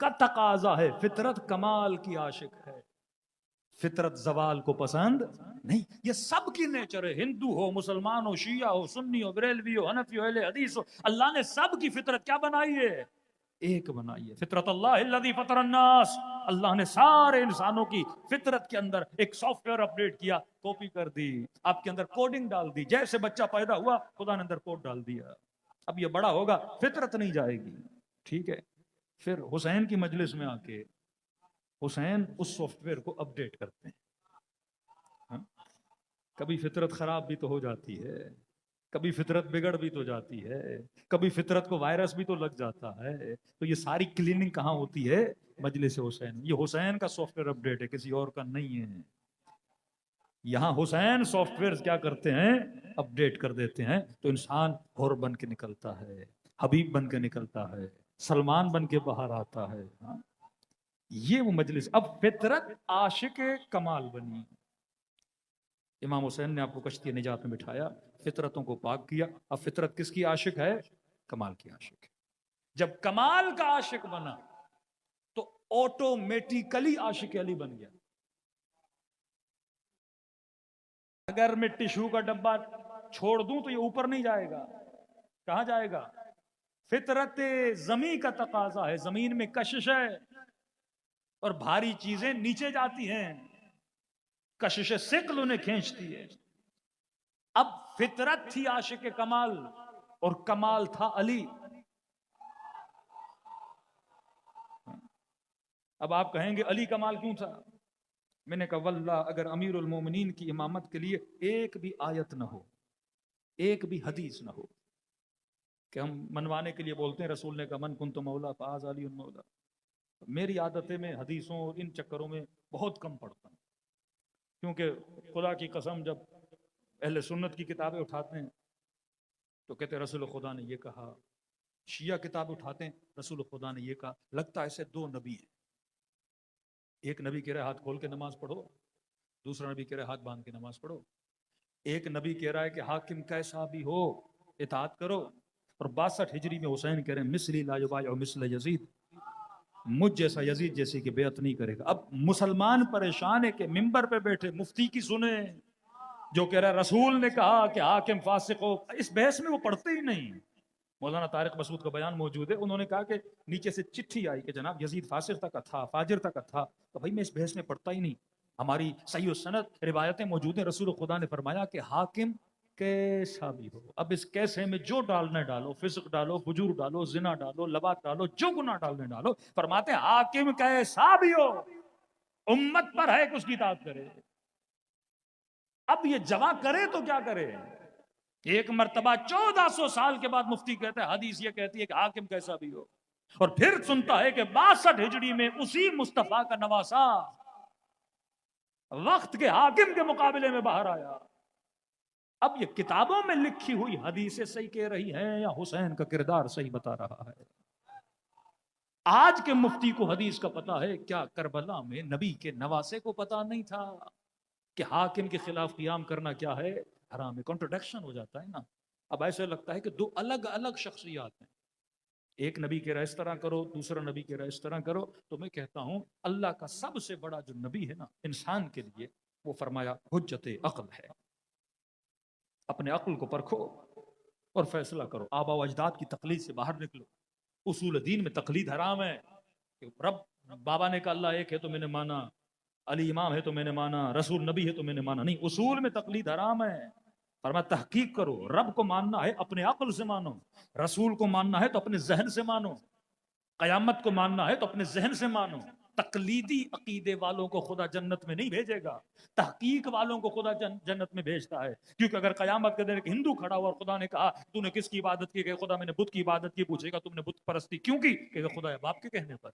کا تقاضا ہے. فطرت کمال کی عاشق ہے. فطرت زوال کو پسند نہیں. یہ سب کی نیچر ہے، ہندو ہو، مسلمان ہو، شیعہ ہو، سنی ہو، بریلوی ہو، حنفی ہو، اہل حدیث ہو. اللہ نے سب کی فطرت کیا بنائی ہے؟ ایک بنائی ہے. فطرت اللہ الذی فطر الناس. اللہ نے سارے انسانوں کی فطرت کے اندر ایک سافٹ ویئر اپڈیٹ کیا، کاپی کر دی، آپ کے اندر کوڈنگ ڈال دی. جیسے بچہ پیدا ہوا خدا نے اندر کوڈ ڈال دیا. اب یہ بڑا ہوگا، فطرت نہیں جائے گی. ٹھیک ہے. پھر حسین کی مجلس میں آ کے حسین اس سافٹ ویئر کو اپڈیٹ کرتے ہیں. کبھی فطرت خراب بھی تو ہو جاتی ہے، کبھی فطرت بگڑ بھی تو جاتی ہے، کبھی فطرت کو وائرس بھی تو لگ جاتا ہے. تو یہ ساری کلیننگ کہاں ہوتی ہے؟ مجلس حسین. یہ حسین کا سافٹ ویئر اپڈیٹ ہے، کسی اور کا نہیں ہے. یہاں حسین سافٹ ویئر کیا کرتے ہیں؟ اپڈیٹ کر دیتے ہیں. تو انسان حر بن کے نکلتا ہے، حبیب بن کے نکلتا ہے، سلمان بن کے باہر آتا ہے. یہ وہ مجلس. اب فطرت عاشق کمال بنی. امام حسین نے آپ کو کشتی نجات میں بٹھایا، فطرتوں کو پاک کیا. اب فطرت کس کی عاشق ہے؟ کمال کی عاشق ہے. جب کمال کا عاشق بنا تو آٹومیٹیکلی عاشق علی بن گیا. اگر میں ٹشو کا ڈبہ چھوڑ دوں تو یہ اوپر نہیں جائے گا. کہاں جائے گا؟ فطرت زمین کا تقاضا ہے، زمین میں کشش ہے اور بھاری چیزیں نیچے جاتی ہیں، کشش ثقل انہیں کھینچتی ہے. اب فطرت تھی عاشق کمال اور کمال تھا علی. اب آپ کہیں گے علی کمال کیوں تھا؟ میں نے کہا واللہ اگر امیر المومنین کی امامت کے لیے ایک بھی آیت نہ ہو، ایک بھی حدیث نہ ہو، کہ ہم منوانے کے لیے بولتے ہیں رسول نے کہا من کنت مولا فاز علی مولا. میری عادت ہے میں حدیثوں اور ان چکروں میں بہت کم پڑھتا ہوں، کیونکہ خدا کی قسم جب اہل سنت کی کتابیں اٹھاتے ہیں تو کہتے ہیں رسول خدا نے یہ کہا. شیعہ کتاب اٹھاتے ہیں رسول خدا نے یہ کہا. لگتا ہے ایسے دو نبی ہیں، ایک نبی کہہ رہا ہے ہاتھ کھول کے نماز پڑھو، دوسرا نبی کہہ رہا ہے ہاتھ باندھ کے نماز پڑھو. ایک نبی کہہ رہا ہے کہ حاکم کیسا بھی ہو اطاعت کرو، اور 62 ہجری میں حسین کہہ رہے ہیں مثلی لا یبایع مثل یزید، مجھ جیسا یزید جیسی کہ بیعت نہیں کرے گا. اب مسلمان پریشان ہے کہ ممبر پہ بیٹھے مفتی کی سنیں جو کہہ رہا ہے رسول نے کہا کہ حاکم فاسق ہو. اس بحث میں وہ پڑھتے ہی نہیں. مولانا طارق مسعود کا بیان موجود ہے، انہوں نے کہا کہ نیچے سے چٹھی آئی کہ جناب یزید فاسق تک تھا، فاجر تک تھا. تو بھائی میں اس بحث میں پڑھتا ہی نہیں. ہماری صحیح السند روایتیں موجود ہیں، رسول خدا نے فرمایا کہ حاکم کیسا بھی ہو. اب اس کیسے میں جو ڈالنا ڈالو، فسق ڈالو، فجور ڈالو، زنا ڈالو، لواط ڈالو، جو گناہ ڈالنے ڈالو. فرماتے ہیں حاکم کیسا بھی ہو امت پر ہے کہ اس کی اطاعت کرے. اب یہ جمع کرے تو کیا کرے؟ ایک مرتبہ 1400 سال کے بعد مفتی کہتا ہے حدیث یہ کہتی ہے کہ حاکم کیسا بھی ہو، اور پھر سنتا ہے کہ 62 ہجری میں اسی مصطفیٰ کا نواسا وقت کے حاکم کے مقابلے میں باہر آیا. اب یہ کتابوں میں لکھی ہوئی حدیثیں صحیح کہہ رہی ہیں یا حسین کا کردار صحیح بتا رہا ہے؟ آج کے مفتی کو حدیث کا پتا ہے، کیا کربلا میں نبی کے نواسے کو پتا نہیں تھا کہ حاکم کے خلاف قیام کرنا کیا ہے؟ حرام ہے. کنٹروڈکشن ہو جاتا ہے نا. اب ایسے لگتا ہے کہ دو الگ الگ شخصیات ہیں، ایک نبی کہہ رہا ہے اس طرح کرو، دوسرا نبی کہہ رہا ہے اس طرح کرو. تو میں کہتا ہوں اللہ کا سب سے بڑا جو نبی ہے نا انسان کے لیے، وہ فرمایا حجت عقل ہے. اپنے عقل کو پرکھو اور فیصلہ کرو. آبا و اجداد کی تقلید سے باہر نکلو. اصول دین میں تقلید حرام ہے. رب بابا نے کہا اللہ ایک ہے تو میں نے مانا، علی امام ہے تو میں نے مانا، رسول نبی ہے تو میں نے مانا. نہیں، اصول میں تقلید حرام ہے. فرمایا تحقیق کرو. رب کو ماننا ہے اپنے عقل سے مانو، رسول کو ماننا ہے تو اپنے ذہن سے مانو، قیامت کو ماننا ہے تو اپنے ذہن سے مانو. تقلیدی عقیدے والوں کو خدا جنت میں نہیں بھیجے گا، تحقیق والوں کو خدا جنت میں بھیجتا ہے. کیونکہ اگر قیامت کے دن ایک ہندو کھڑا ہوا اور خدا نے کہا تو نے کس کی عبادت کی؟ کہ خدا میں نے بت کی عبادت کی. پوچھے گا تم نے بت پرستی کیوں کی؟ کہ خدا باپ کے کہنے پر.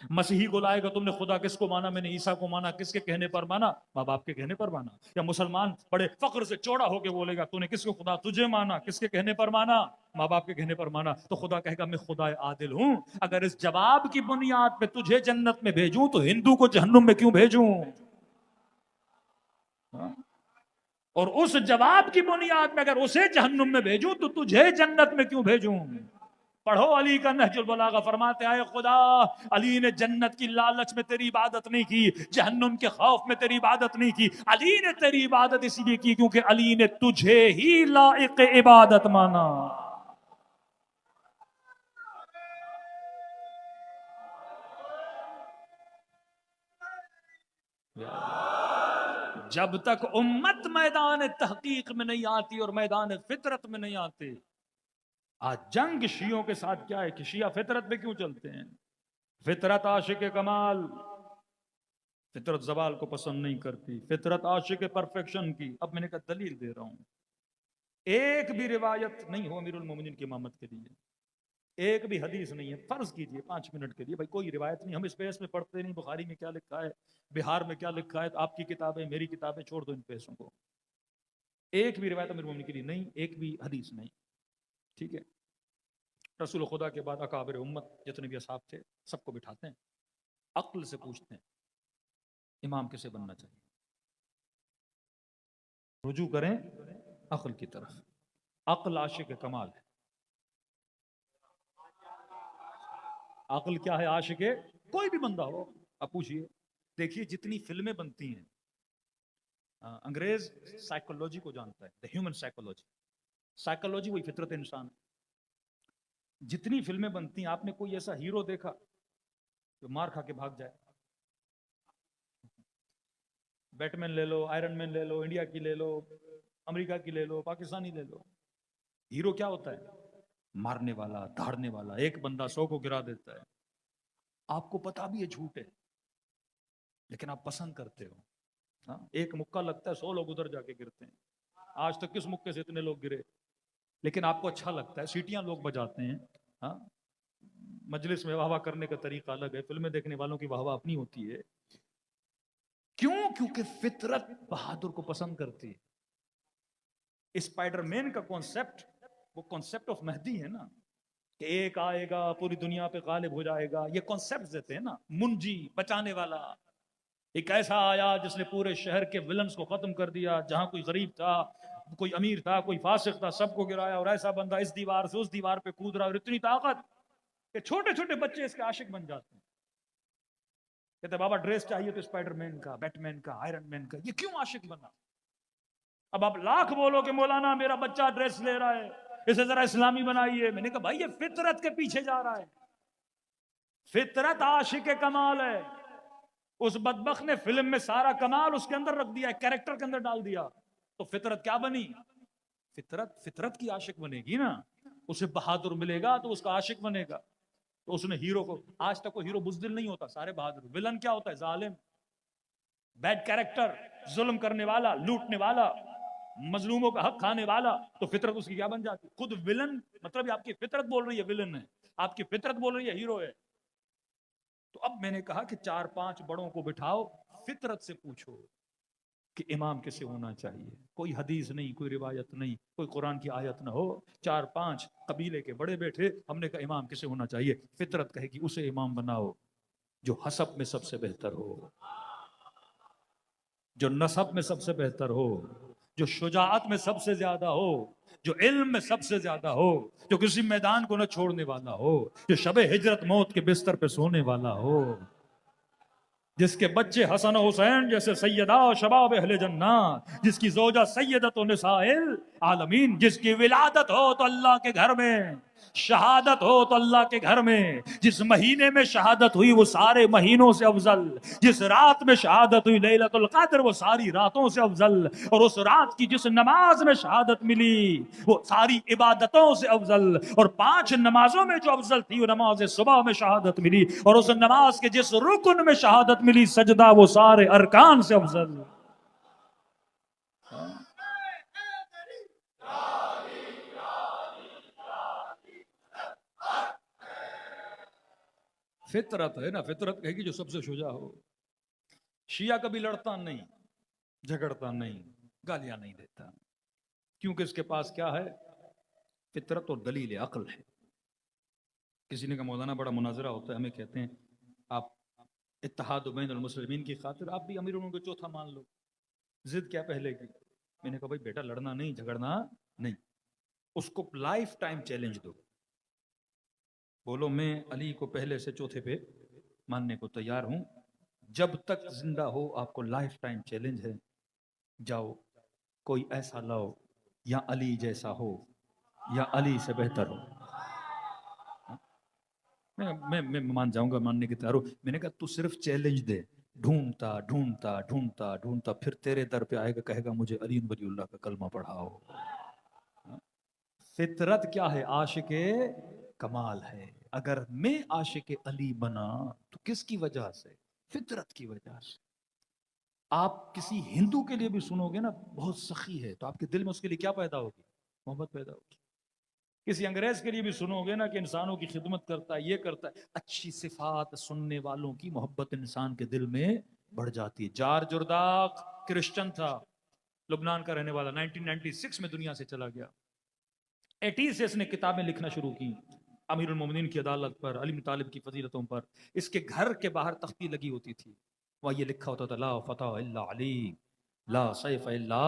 مسیحی کو لائے گا تم نے خدا کس کو مانا؟ میں نے عیسیٰ کو مانا. کس کے کہنے پر مانا؟ ماں باپ کے کہنے پر مانا. یا مسلمان بڑے فخر سے چوڑا ہو کے بولے گا تو نے کس کو خدا تجھے مانا؟ کس کے کہنے پر مانا؟ ماں باپ کے کہنے پر مانا. تو خدا کہے گا میں خدا عادل ہوں، اگر اس جواب کی بنیاد پہ تجھے جنت میں بھیجوں تو ہندو کو جہنم میں کیوں بھیجوں؟ اور اس جواب کی بنیاد میں اگر اسے جہنم میں بھیجوں تو تجھے جنت میں کیوں بھیجوں؟ پڑھو علی کا نہج البلاغہ. فرماتے آئے خدا علی نے جنت کی لالچ میں تیری عبادت نہیں کی، جہنم کے خوف میں تیری عبادت نہیں کی. علی نے تیری عبادت اس لیے کی کیونکہ علی نے تجھے ہی لائق عبادت مانا. جب تک امت میدان تحقیق میں نہیں آتی اور میدان فطرت میں نہیں آتے. آج جنگ شیعوں کے ساتھ کیا ہے کہ شیعہ فطرت پہ کیوں چلتے ہیں؟ فطرت عاشق کمال، فطرت زوال کو پسند نہیں کرتی، فطرت عاشق پرفیکشن کی. اب میں نے کہا دلیل دے رہا ہوں. ایک بھی روایت نہیں ہو امیر المومنین کی امامت کے لیے، ایک بھی حدیث نہیں ہے. فرض کیجئے 5 منٹ کے لیے بھائی کوئی روایت نہیں، ہم اس پیس میں پڑھتے نہیں، بخاری میں کیا لکھا ہے، بہار میں کیا لکھا ہے، آپ کی کتابیں میری کتابیں چھوڑ دو ان پیسوں کو. ایک بھی روایت امیر المومنین کے لیے نہیں، ایک بھی حدیث نہیں. ٹھیک ہے، رسول خدا کے بعد اکابر امت جتنے بھی اصحاب تھے سب کو بٹھاتے ہیں، عقل سے پوچھتے ہیں امام کسے بننا چاہیے. رجوع کریں عقل کی طرف. عقل عاشق کمال ہے. عقل کیا ہے عاشق ہے؟ کوئی بھی بندہ ہو اب پوچھئے. دیکھیے جتنی فلمیں بنتی ہیں, انگریز سائیکولوجی کو جانتا ہے, دا ہیومن سائیکولوجی. سائیکولوجی وہی فطرت انسان. جتنی فلمیں بنتی ہیں, آپ نے کوئی ایسا ہیرو دیکھا جو مار کھا کے بھاگ جائے؟ بیٹ مین لے لو, آئرن مین لے لو, انڈیا کی لے لو, امریکہ کی لے لو, پاکستانی لے لو, ہیرو کیا ہوتا ہے؟ مارنے والا, دھاڑنے والا. ایک بندہ 100 کو گرا دیتا ہے. آپ کو پتا بھی ہے جھوٹ ہے, لیکن آپ پسند کرتے ہو. ہاں, ایک مکہ لگتا ہے 100 لوگ ادھر جا کے گرتے ہیں. آج تک کس مکے سے اتنے لوگ گرے؟ لیکن آپ کو اچھا لگتا ہے, سیٹیاں لوگ بجاتے ہیں. ہاں, مجلس میں واہ واہ کرنے کا طریقہ الگ ہے, فلمیں دیکھنے والوں کی واہ واہ اپنی ہوتی ہے. کیوں؟ کیونکہ فطرت بہادر کو پسند کرتی ہے. اسپائڈر مین کا کانسیپٹ وہ کانسیپٹ آف مہدی ہے نا, کہ ایک آئے گا پوری دنیا پہ غالب ہو جائے گا. یہ کانسیپٹ دیتے ہیں نا, منجی, بچانے والا. ایک ایسا آیا جس نے پورے شہر کے ولنز کو ختم کر دیا. جہاں کوئی غریب تھا, کوئی امیر تھا, کوئی فاسق تھا, سب کو گرایا. اور ایسا بندہ اس دیوار سے اس دیوار پہ کود رہا, اور اتنی طاقت کہ چھوٹے چھوٹے بچے اس کے عاشق بن جاتے ہیں. کہتے بابا ڈریس چاہیے تو اسپائڈر مین کا, بیٹ مین کا, آئرن مین کا. یہ کیوں عاشق بنا؟ اب آپ لاکھ بولو کہ مولانا میرا بچہ ڈریس لے رہا ہے, اسے ذرا اسلامی بنائیے. میں نے کہا بھائی یہ فطرت کے پیچھے جا رہا ہے. فطرت عاشق کمال ہے. اس بدبخت نے فلم میں سارا کمال اس کے اندر رکھ دیا ہے, کیریکٹر کے اندر ڈال دیا. تو فطرت کیا بنی؟ فطرت کی عاشق بنے گی نا. اسے بہادر ملے گا تو اس کا عاشق بنے گا. تو اس نے ہیرو کو, آج تک کوئی ہیرو بزدل نہیں ہوتا, سارے بہادر. ولن کیا ہوتا ہے؟ ظالم, بیڈ کیریکٹر, ظلم کرنے والا, لوٹنے والا, مظلوموں کا حق کھانے والا. تو فطرت اس کی کیا بن جاتی؟ خود ولن. مطلب آپ کی فطرت بول رہی ہے ولن ہے, آپ کی فطرت بول رہی ہے ہیرو ہے. تو اب میں نے کہا کہ 4-5 بڑوں کو بٹھاؤ, فطرت سے پوچھو کہ امام کیسے ہونا چاہیے. کوئی حدیث نہیں, کوئی روایت نہیں, کوئی قرآن کی آیت نہ ہو. 4-5 قبیلے کے بڑے بیٹھے, ہم نے کہا امام کیسے ہونا چاہیے. فطرت کہے گی اسے امام بناؤ جو حسب میں سب سے بہتر ہو, جو نسب میں سب سے بہتر ہو, جو شجاعت میں سب سے زیادہ ہو, جو علم میں سب سے زیادہ ہو, جو کسی میدان کو نہ چھوڑنے والا ہو, جو شب ہجرت موت کے بستر پہ سونے والا ہو, جس کے بچے حسن و حسین جیسے سیدہ و شباب اہل جنات, جس کی زوجہ سیدت و نساء العالمین, جس کی ولادت ہو تو اللہ کے گھر میں, شہادت ہو تو اللہ کے گھر میں. جس مہینے میں شہادت ہوئی وہ سارے مہینوں سے افضل, جس رات میں شہادت ہوئی لیلۃ القدر وہ ساری راتوں سے افضل, اور اس رات کی جس نماز میں شہادت ملی وہ ساری عبادتوں سے افضل, اور 5 نمازوں میں جو افضل تھی وہ نماز صبح میں شہادت ملی, اور اس نماز کے جس رکن میں شہادت ملی سجدہ وہ سارے ارکان سے افضل. فطرت ہے نا, فطرت کہے گی جو سب سے شجاع ہو. شیعہ کبھی لڑتا نہیں, جھگڑتا نہیں, گالیاں نہیں دیتا, کیونکہ اس کے پاس کیا ہے؟ فطرت اور دلیل عقل ہے. کسی نے کہا مولانا بڑا مناظرہ ہوتا ہے, ہمیں کہتے ہیں آپ اتحاد بین المسلمین کی خاطر آپ بھی امیر کو چوتھا مان لو, ضد کیا پہلے کی. میں نے کہا بھائی بیٹا لڑنا نہیں, جھگڑنا نہیں, اس کو لائف ٹائم چیلنج دو. بولو میں علی کو پہلے سے چوتھے پہ ماننے کو تیار ہوں, جب تک زندہ ہو آپ کو لائف ٹائم چیلنج ہے. جاؤ کوئی ایسا لاؤ یا علی جیسا ہو یا علی سے بہتر ہو. میں مان جاؤں گا, ماننے کی تیار ہو. میں نے کہا تو صرف چیلنج دے, ڈھونڈتا ڈھونڈتا ڈھونڈتا ڈھونڈتا پھر تیرے در پہ آئے گا, کہے گا مجھے علی ولی اللہ کا کلمہ پڑھاؤ. فطرت کیا ہے؟ عاشق کمال ہے. اگر میں عاشق علی بنا تو کس کی وجہ سے؟ فطرت کی وجہ سے. آپ کسی ہندو کے لیے بھی سنو گے نا بہت سخی ہے, تو آپ کے دل میں اس کے لیے کیا پیدا ہوگی؟ محبت پیدا ہوگی. کسی انگریز کے لیے بھی سنو گے نا کہ انسانوں کی خدمت کرتا ہے, یہ کرتا ہے, اچھی صفات سننے والوں کی محبت انسان کے دل میں بڑھ جاتی ہے. جار جرداق کرسچن تھا, لبنان کا رہنے والا, 1996 میں دنیا سے چلا گیا. 80 سے اس نے کتابیں لکھنا شروع کی امیر المومنین کی عدالت پر, علی بن طالب کی فضیلتوں پر. اس کے گھر کے باہر تختی لگی ہوتی تھی, وہاں یہ لکھا ہوتا تھا لا فتح الا علی, لا سیف الا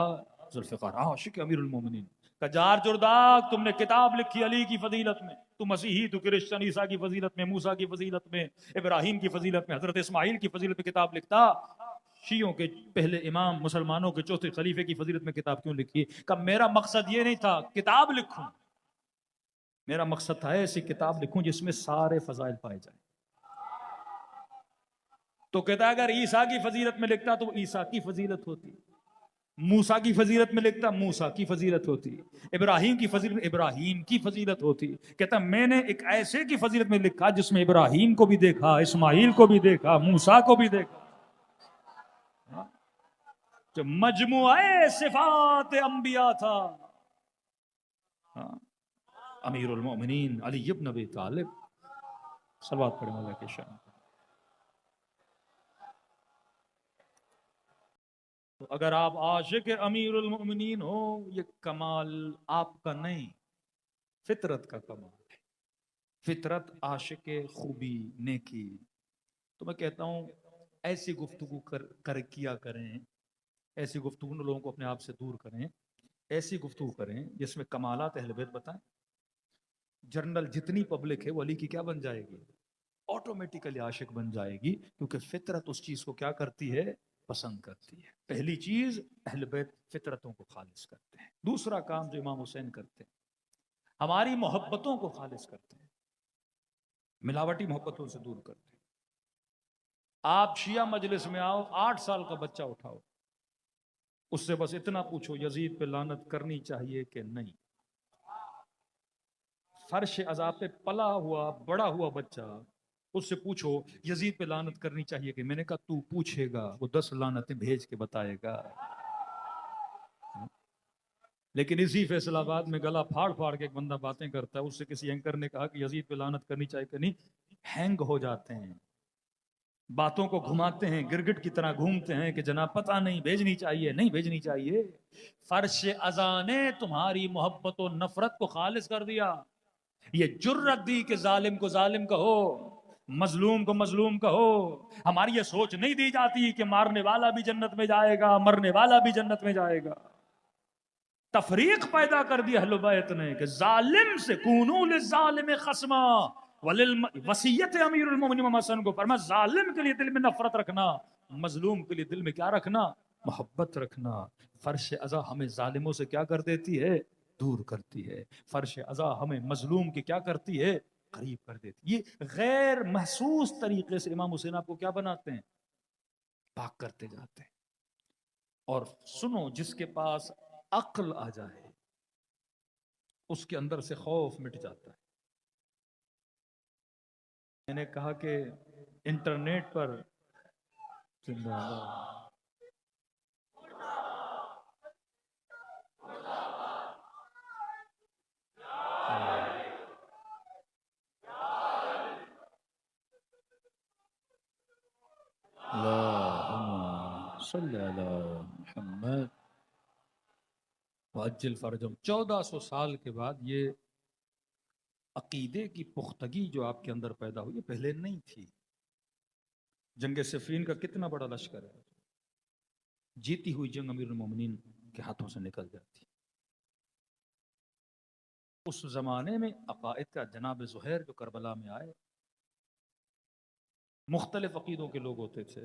ذوالفقار. عاشق امیر المومنین. کہ جار جرداغ تم نے کتاب لکھی علی کی فضیلت میں، تو مسیحی، تو کرسچن، عیسیٰ کی فضیلت میں، موسیٰ کی فضیلت میں، ابراہیم کی فضیلت میں، حضرت اسماعیل کی فضیلت میں کتاب لکھتا، شیعوں کے پہلے امام، مسلمانوں کے چوتھے خلیفے کی فضیلت میں کتاب کیوں لکھی؟ کہ میرا مقصد یہ نہیں تھا کتاب لکھوں، میرا مقصد تھا ایسی کتاب لکھوں جس میں سارے فضائل پائے جائیں۔ تو کہتا اگر عیسیٰ کی فضیلت میں لکھتا تو عیسیٰ کی فضیلت ہوتی، موسیٰ کی فضیلت میں لکھتا موسیٰ کی فضیلت ہوتی، ابراہیم کی فضیلت میں ابراہیم کی فضیلت ہوتی۔ کہتا میں نے ایک ایسے کی فضیلت میں لکھا جس میں ابراہیم کو بھی دیکھا، اسماعیل کو بھی دیکھا، موسیٰ کو بھی دیکھا، جو مجموعہ صفات انبیاء تھا۔ امیر المومنین علی بن ابی طالب، صلوات پڑھیں اللہ کے شان۔ تو اگر آپ عاشق امیر المومنین ہو، یہ کمال آپ کا نہیں، فطرت کا کمال ہے۔ فطرت عاشق خوبی، نیکی۔ تو میں کہتا ہوں ایسی گفتگو کیا کریں، ایسی گفتگو لوگوں کو اپنے آپ سے دور کریں، ایسی گفتگو کریں جس میں کمالات اہل بیت بتائیں۔ جنرل جتنی پبلک ہے وہ علی کی کیا بن جائے گی؟ آٹومیٹیکلی عاشق بن جائے گی، کیونکہ فطرت اس چیز کو کیا کرتی ہے؟ پسند کرتی ہے۔ پہلی چیز اہل بیت فطرتوں کو خالص کرتے ہیں۔ دوسرا کام جو امام حسین کرتے ہیں، ہماری محبتوں کو خالص کرتے ہیں، ملاوٹی محبتوں سے دور کرتے ہیں۔ آپ شیعہ مجلس میں آؤ، 8 سال کا بچہ اٹھاؤ، اس سے بس اتنا پوچھو یزید پہ لعنت کرنی چاہیے کہ نہیں۔ فرش عذاب پہ پلا ہوا بڑا ہوا بچہ، اس سے پوچھو یزید پہ لعنت کرنی چاہیے کہ، میں نے کہا تو پوچھے گا، وہ 10 لعنتیں بھیج کے بتائے گا۔ لیکن اسی فیصل آباد میں گلا پھاڑ پھاڑ کے ایک بندہ باتیں کرتا ہے، اس سے کسی اینکر نے کہا کہ یزید پہ لعنت کرنی چاہیے کہ نہیں، ہینگ ہو جاتے ہیں، باتوں کو گھماتے ہیں، گرگٹ کی طرح گھومتے ہیں کہ جناب پتہ نہیں بھیجنی چاہیے نہیں بھیجنی چاہیے۔ فرش اذاں نے تمہاری محبت و نفرت کو خالص کر دیا۔ یہ جرت دی کہ ظالم کو ظالم کہو، مظلوم کو مظلوم کہو۔ ہماری یہ سوچ نہیں دی جاتی کہ مارنے والا بھی جنت میں جائے گا، مرنے والا بھی جنت میں جائے گا۔ تفریق پیدا کر دی اہل بیت نے کہ ظالم سے کونوا للظالم خصما، وصیت امیر المومنین امام حسن کو فرمایا ظالم کے لیے دل میں نفرت رکھنا، مظلوم کے لیے دل میں کیا رکھنا؟ محبت رکھنا۔ فرش اذا ہمیں ظالموں سے کیا کر دیتی ہے؟ دور کرتی ہے۔ فرش اذا ہمیں مظلوم کی کیا کرتی ہے؟ قریب کر دیتی۔ یہ غیر محسوس طریقے سے امام حسین آپ کو کیا بناتے ہیں؟ پاک کرتے جاتے ہیں۔ اور سنو، جس کے پاس عقل آ جائے اس کے اندر سے خوف مٹ جاتا ہے۔ میں نے کہا کہ انٹرنیٹ پر زندہ باد اللہم صلی علی محمد وعجل فرجہم۔ 1400 سال کے بعد یہ عقیدے کی پختگی جو آپ کے اندر پیدا ہوئی، یہ پہلے نہیں تھی۔ جنگ صفین کا کتنا بڑا لشکر ہے، جیتی ہوئی جنگ امیر المومنین کے ہاتھوں سے نکل جاتی۔ اس زمانے میں عقائد کا جناب زہیر جو کربلا میں آئے، مختلف عقیدوں کے لوگ ہوتے تھے۔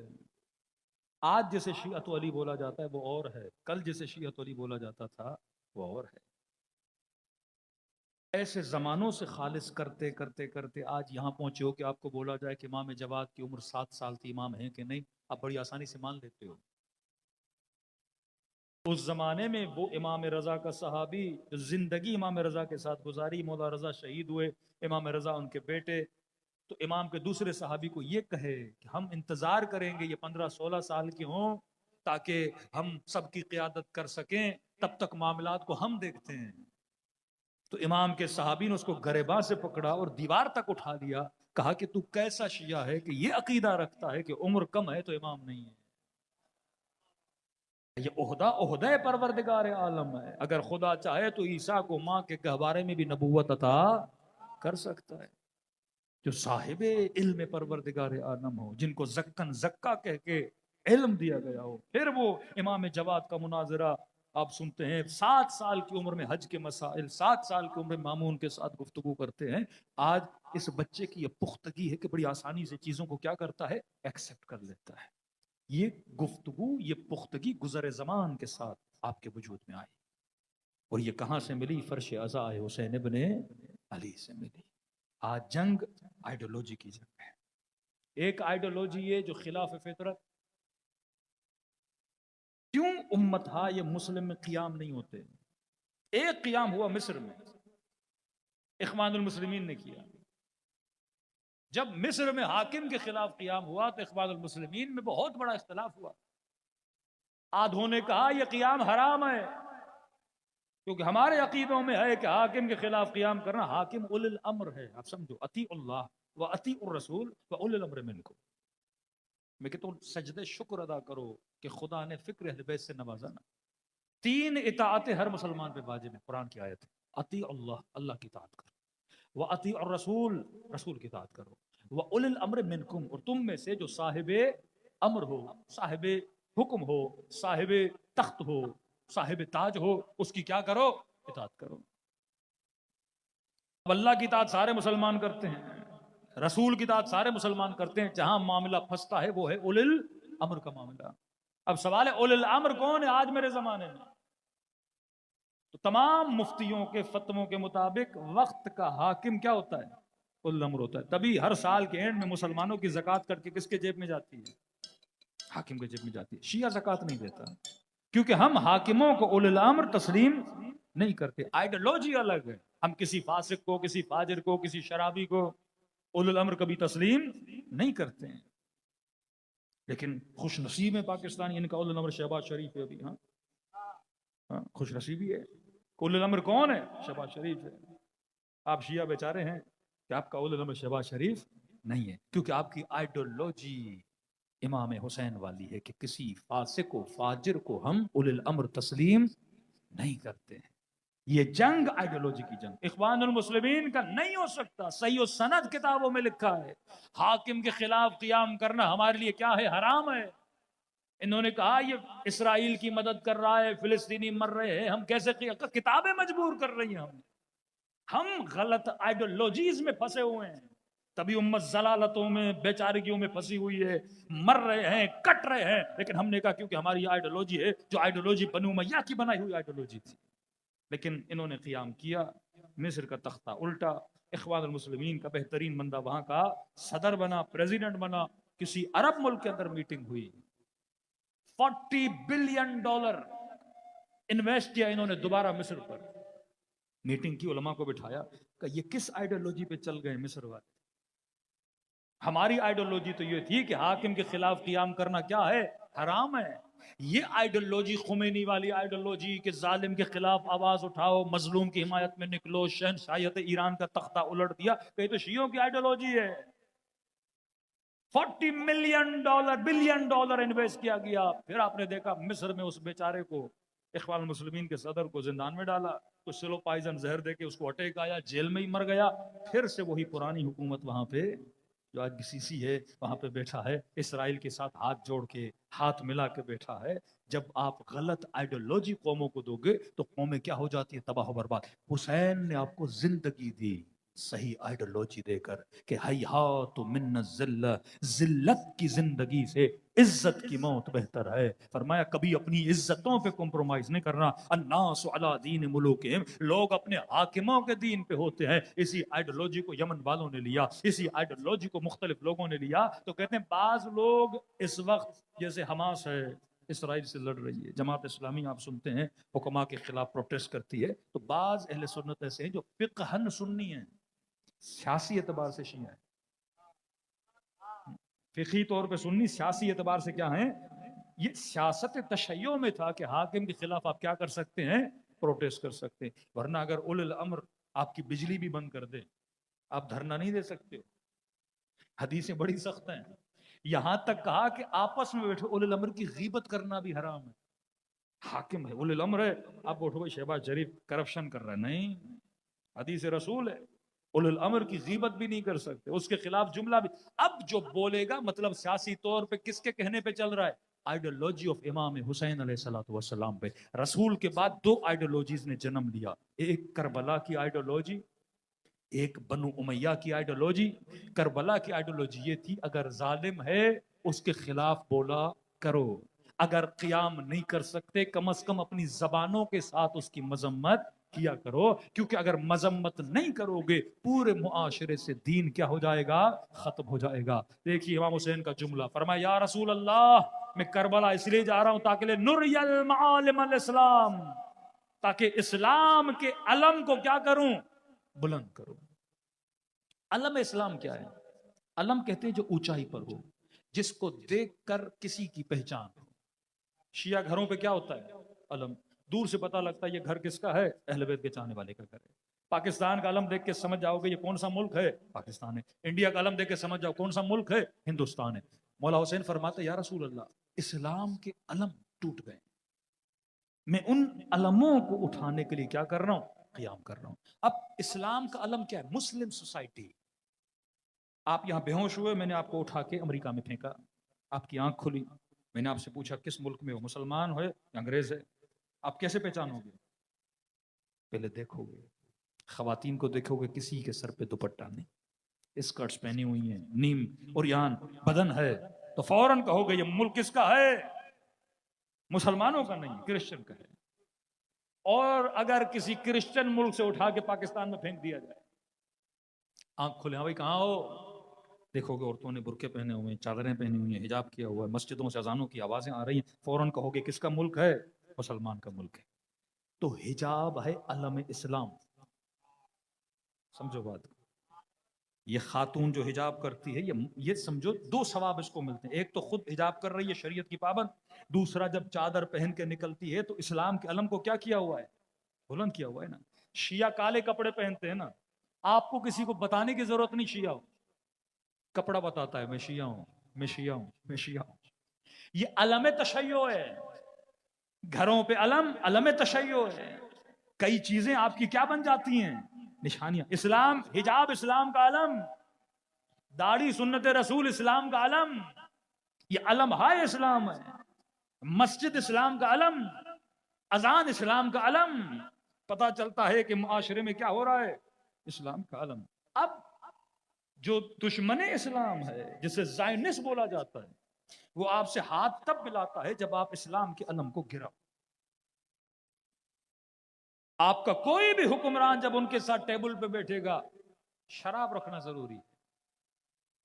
آج جسے شیعت علی بولا جاتا ہے وہ اور ہے، کل جسے شیعت علی بولا جاتا تھا وہ اور ہے۔ ایسے زمانوں سے خالص کرتے کرتے کرتے آج یہاں پہنچے ہو کہ آپ کو بولا جائے کہ امام جواد کی عمر 7 سال تھی، امام ہیں کہ نہیں، آپ بڑی آسانی سے مان لیتے ہو۔ اس زمانے میں وہ امام رضا کا صحابی جو زندگی امام رضا کے ساتھ گزاری، مولا رضا شہید ہوئے، امام رضا ان کے بیٹے، تو امام کے دوسرے صحابی کو یہ کہے کہ ہم انتظار کریں گے یہ 15-16 سال کے ہوں تاکہ ہم سب کی قیادت کر سکیں، تب تک معاملات کو ہم دیکھتے ہیں۔ تو امام کے صحابی نے اس کو گریباں سے پکڑا اور دیوار تک اٹھا دیا، کہا کہ تو کیسا شیعہ ہے کہ یہ عقیدہ رکھتا ہے کہ عمر کم ہے تو امام نہیں ہے؟ یہ عہدہ پروردگار عالم ہے۔ اگر خدا چاہے تو عیسیٰ کو ماں کے گہوارے میں بھی نبوت عطا کر سکتا ہے۔ جو صاحب علم پروردگار عالم ہو، جن کو زکن زکا کہہ کے علم دیا گیا ہو، پھر وہ امام جواد کا مناظرہ آپ سنتے ہیں 7 سال کی عمر میں حج کے مسائل، 7 سال کی عمر میں مامون کے ساتھ گفتگو کرتے ہیں. آج اس بچے کی یہ پختگی ہے کہ بڑی آسانی سے چیزوں کو کیا کرتا ہے، ایکسپٹ کر لیتا ہے. یہ گفتگو، یہ پختگی گزر زمان کے ساتھ آپ کے وجود میں آئی. اور یہ کہاں سے ملی؟ فرش عزا حسین ابن علی سے ملی. آج جنگ آئیڈیولوجی کی جنگ ہے. ایک آئیڈیولوجی یہ جو خلاف فطرت. کیوں امتہا یہ مسلم میں قیام نہیں ہوتے؟ ایک قیام ہوا مصر میں، اخوان المسلمین نے کیا. جب مصر میں حاکم کے خلاف قیام ہوا تو اخوان المسلمین میں بہت بڑا اختلاف ہوا. آدھوں نے کہا یہ قیام حرام ہے، کیونکہ ہمارے عقیدوں میں ہے کہ حاکم کے خلاف قیام کرنا، حاکم اولی الامر ہے. آپ سمجھو، اطیع اللہ و اطیع الرسول و اولی الامر منکم. میں کہ تم سجدے شکر ادا کرو کہ خدا نے فکر اہل بیت سے نوازا نا. 3 اطاعتیں ہر مسلمان پہ واجب ہیں. قرآن کی آیت ہے، اطیع اللہ، اللہ کی اطاعت کرو، و اطیع الرسول، رسول کی اطاعت کرو، و اولی الامر منکم، اور تم میں سے جو صاحب امر ہو، صاحب حکم ہو، صاحب تخت ہو، صاحب تاج ہو، اس کی کیا کرو؟ اطاعت کرو. اب اللہ کی اطاعت سارے مسلمان کرتے ہیں، رسول کی اطاعت سارے مسلمان کرتے ہیں. جہاں معاملہ پھنستا ہے وہ ہے اولی الامر کا معاملہ. اب سوال ہے اولی الامر کون ہے آج میرے زمانے میں؟ تو تمام مفتیوں کے فتووں کے مطابق وقت کا حاکم کیا ہوتا ہے؟ اولی الامر ہوتا ہے. تبھی ہر سال کے اینڈ میں مسلمانوں کی زکوٰۃ کر کے کس کے جیب میں جاتی ہے؟ حاکم کے جیب میں جاتی ہے. شیعہ زکوٰۃ نہیں دیتا کیونکہ ہم حاکموں کو اولی الامر تسلیم نہیں کرتے. آئیڈیولوجی الگ ہے. ہم کسی فاسق کو، کسی فاجر کو، کسی شرابی کو اولی الامر کبھی تسلیم نہیں کرتے ہیں. لیکن خوش نصیب ہے پاکستانی، ان کا اولی الامر شہباز شریف ہے. ابھی ہاں خوش نصیبی ہے. اولی الامر کون ہے؟ شہباز شریف ہے. آپ شیعہ بیچارے ہیں کہ آپ کا اولی الامر شہباز شریف نہیں ہے، کیونکہ آپ کی آئیڈیولوجی امام حسین والی ہے کہ کسی فاسق و فاجر کو ہم اولی الامر تسلیم نہیں کرتے ہیں. یہ جنگ آئیڈیولوجی کی جنگ. اخوان المسلمین کا نہیں ہو سکتا. صحیح و سند کتابوں میں لکھا ہے حاکم کے خلاف قیام کرنا ہمارے لیے کیا ہے؟ حرام ہے. انہوں نے کہا یہ اسرائیل کی مدد کر رہا ہے، فلسطینی مر رہے ہیں، ہم کیسے کتابیں مجبور کر رہی ہیں. ہم غلط آئیڈیولوجیز میں پھنسے ہوئے ہیں. تبھی امت ضلالتوں میں، بیچارگیوں میں پھنسی ہوئی ہے، مر رہے ہیں، کٹ رہے ہیں. لیکن ہم نے کہا کیونکہ ہماری آئیڈیولوجی ہے، جو آئیڈیولوجی بنو امیہ کی بنائی ہوئی آئیڈیولوجی تھی. لیکن انہوں نے قیام کیا، مصر کا تختہ الٹا. اخوان المسلمین کا بہترین بندہ وہاں کا صدر بنا، پریزیڈنٹ بنا. کسی عرب ملک کے اندر میٹنگ ہوئی، $40 بلین انویسٹ کیا انہوں نے دوبارہ مصر پر. میٹنگ کی، علماء کو بٹھایا کہ یہ کس آئیڈیولوجی پہ چل گئے مصر والے؟ ہماری آئیڈیولوجی تو یہ تھی کہ حاکم کے خلاف قیام کرنا کیا ہے؟ حرام ہے. یہ آئیڈیولوجی خمینی والی آئیڈیولوجی کہ ظالم کے خلاف آواز اٹھاؤ، مظلوم کی حمایت میں نکلو، شہنشاہیت ایران کا تختہ الٹ دیا، کہ یہ تو شیعوں کی آئیڈیولوجی ہے. $40 بلین انویسٹ کیا گیا. پھر آپ نے دیکھا مصر میں اس بیچارے کو، اخوان المسلمین کے صدر کو زندان میں ڈالا، تو سلو پائزن زہر دے کے اس کو اٹیک آیا، جیل میں ہی مر گیا. پھر سے وہی پرانی حکومت وہاں پہ جو آج سی سی ہے وہاں پہ بیٹھا ہے، اسرائیل کے ساتھ ہاتھ جوڑ کے، ہاتھ ملا کے بیٹھا ہے. جب آپ غلط آئیڈیولوجی قوموں کو دو گے تو قومیں کیا ہو جاتی ہیں؟ تباہ و برباد. حسین نے آپ کو زندگی دی صحیح آئیڈیولوجی دے کر کہ ہیہات من الذلہ، ذلت کی زندگی سے عزت کی موت بہتر ہے. فرمایا کبھی اپنی عزتوں پہ کمپرومائز نہیں کرنا. الناس علی دین ملوکہم، لوگ اپنے حاکموں کے دین پہ ہوتے ہیں. اسی آئیڈیولوجی کو یمن والوں نے لیا، اسی آئیڈیولوجی کو مختلف لوگوں نے لیا. تو کہتے ہیں بعض لوگ اس وقت جیسے حماس ہے اسرائیل سے لڑ رہی ہے، جماعت اسلامی آپ سنتے ہیں حکما کے خلاف پروٹیسٹ کرتی ہے، تو بعض اہل سنت ایسے ہیں جو فقہاً سنی ہیں، سیاسی اعتبار سے شیعہ ہیں. فقہی طور پہ سنی، سیاسی اعتبار سے کیا ہیں؟ یہ سیاست تشیع میں تھا کہ حاکم کے خلاف آپ کیا کر سکتے ہیں؟ پروٹیسٹ کر سکتے ہیں. ورنہ اگر اولی الامر آپ کی بجلی بھی بند کر دے، آپ دھرنا نہیں دے سکتے ہو. حدیثیں بڑی سخت ہیں. یہاں تک کہا کہ آپس میں بیٹھو اولی الامر کی غیبت کرنا بھی حرام ہے. حاکم ہے، اولی الامر ہے، آپ بیٹھو بھائی شہباز شریف کرپشن کر رہا ہے، نہیں، حدیث رسول ہے. اولی الامر کی غیبت بھی نہیں کر سکتے، اس کے خلاف جملہ بھی. اب جو بولے گا مطلب سیاسی طور پہ کس کے کہنے پہ چل رہا ہے؟ آئیڈیالوجی آف امام حسین علیہ السلام پہ. رسول کے بعد دو آئیڈیالوجیز نے جنم لیا, ایک کربلا کی آئیڈیالوجی, ایک بنو امیہ کی آئیڈیالوجی. کربلا کی آئیڈیالوجی یہ تھی اگر ظالم ہے اس کے خلاف بولا کرو, اگر قیام نہیں کر سکتے کم از کم اپنی زبانوں کے ساتھ اس کی مذمت کیا کرو, کیونکہ اگر مذمت نہیں کرو گے پورے معاشرے سے دین کیا ہو جائے گا, ختم ہو جائے گا. دیکھیے امام حسین کا جملہ, فرمایا یا رسول اللہ میں کربلا اس لیے جا رہا ہوں تاکہ نری المعالم الاسلام, تاکہ اسلام کے علم کو کیا کروں, بلند کروں. علم اسلام کیا ہے؟ علم کہتے ہیں جو اونچائی پر ہو, جس کو دیکھ کر کسی کی پہچان ہو. شیعہ گھروں پہ کیا ہوتا ہے؟ علم. دور سے پتہ لگتا ہے یہ گھر کس کا ہے, اہل بیت کے چاہنے والے کا گھر ہے. پاکستان کا علم دیکھ کے سمجھ جاؤ گے یہ کون سا ملک ہے, پاکستان ہے. انڈیا کا علم دیکھ کے سمجھ جاؤ کون سا ملک ہے, ہندوستان ہے. مولا حسین فرماتے یا رسول اللہ اسلام کے علم ٹوٹ گئے, میں ان علموں کو اٹھانے کے لیے کیا کر رہا ہوں, قیام کر رہا ہوں. اب اسلام کا علم کیا ہے؟ Muslim society. آپ یہاں بے ہوش ہوئے, میں نے آپ کو اٹھا کے امریکہ میں پھینکا, آپ کی آنکھ کھلی, میں نے آپ سے پوچھا کس ملک میں ہو, مسلمان ہو یا انگریز ہے, آپ کیسے پہچانو گے؟ پہلے دیکھو گے, خواتین کو دیکھو گے کسی کے سر پہ دوپٹہ نہیں, اسکرٹس پہنی ہوئی ہیں, نیم اور یان بدن ہے, تو فوراً کہو گے یہ ملک کس کا ہے, مسلمانوں کا نہیں, کرسچن کا ہے. اور اگر کسی کرسچن ملک سے اٹھا کے پاکستان میں پھینک دیا جائے, آنکھ کھلے, ہاں بھائی کہاں ہو, دیکھو گے عورتوں نے برقعے پہنے ہوئے ہیں, چادریں پہنی ہوئی ہیں, حجاب کیا ہوا ہے, مسجدوں سے اذانوں کی آوازیں آ رہی ہیں, فوراً کہو گے کس کا ملک ہے, مسلمان کا ملک ہے. تو حجاب ہے علم اسلام. سمجھو بات, یہ خاتون جو حجاب کرتی ہے یہ سمجھو دو ثواب اس کو ملتے ہیں. ایک تو خود حجاب کر رہی ہے شریعت کی پابند, دوسرا جب چادر پہن کے نکلتی ہے تو اسلام کے علم کو کیا کیا ہوا ہے, بلند کیا ہوا ہے نا. شیعہ کالے کپڑے پہنتے ہیں نا, آپ کو کسی کو بتانے کی ضرورت نہیں, شیعہ ہو کپڑا بتاتا ہے میں شیعہ ہوں, میں شیعہ ہوں, میں شیعہ ہوں. یہ علم تشیع ہے, گھروں پہ علم تشیع ہے. کئی چیزیں آپ کی کیا بن جاتی ہیں, نشانیاں. اسلام, حجاب اسلام کا علم, داڑھی سنت رسول اسلام کا علم, یہ علم ہے اسلام ہے. مسجد اسلام کا علم, اذان اسلام کا علم. پتہ چلتا ہے کہ معاشرے میں کیا ہو رہا ہے, اسلام کا علم. اب جو دشمن اسلام ہے جسے زائنس بولا جاتا ہے, وہ آپ سے ہاتھ تب ملاتا ہے جب آپ اسلام کے علم کو گراؤ. آپ کا کوئی بھی حکمران جب ان کے ساتھ ٹیبل پہ بیٹھے گا, شراب رکھنا ضروری ہے,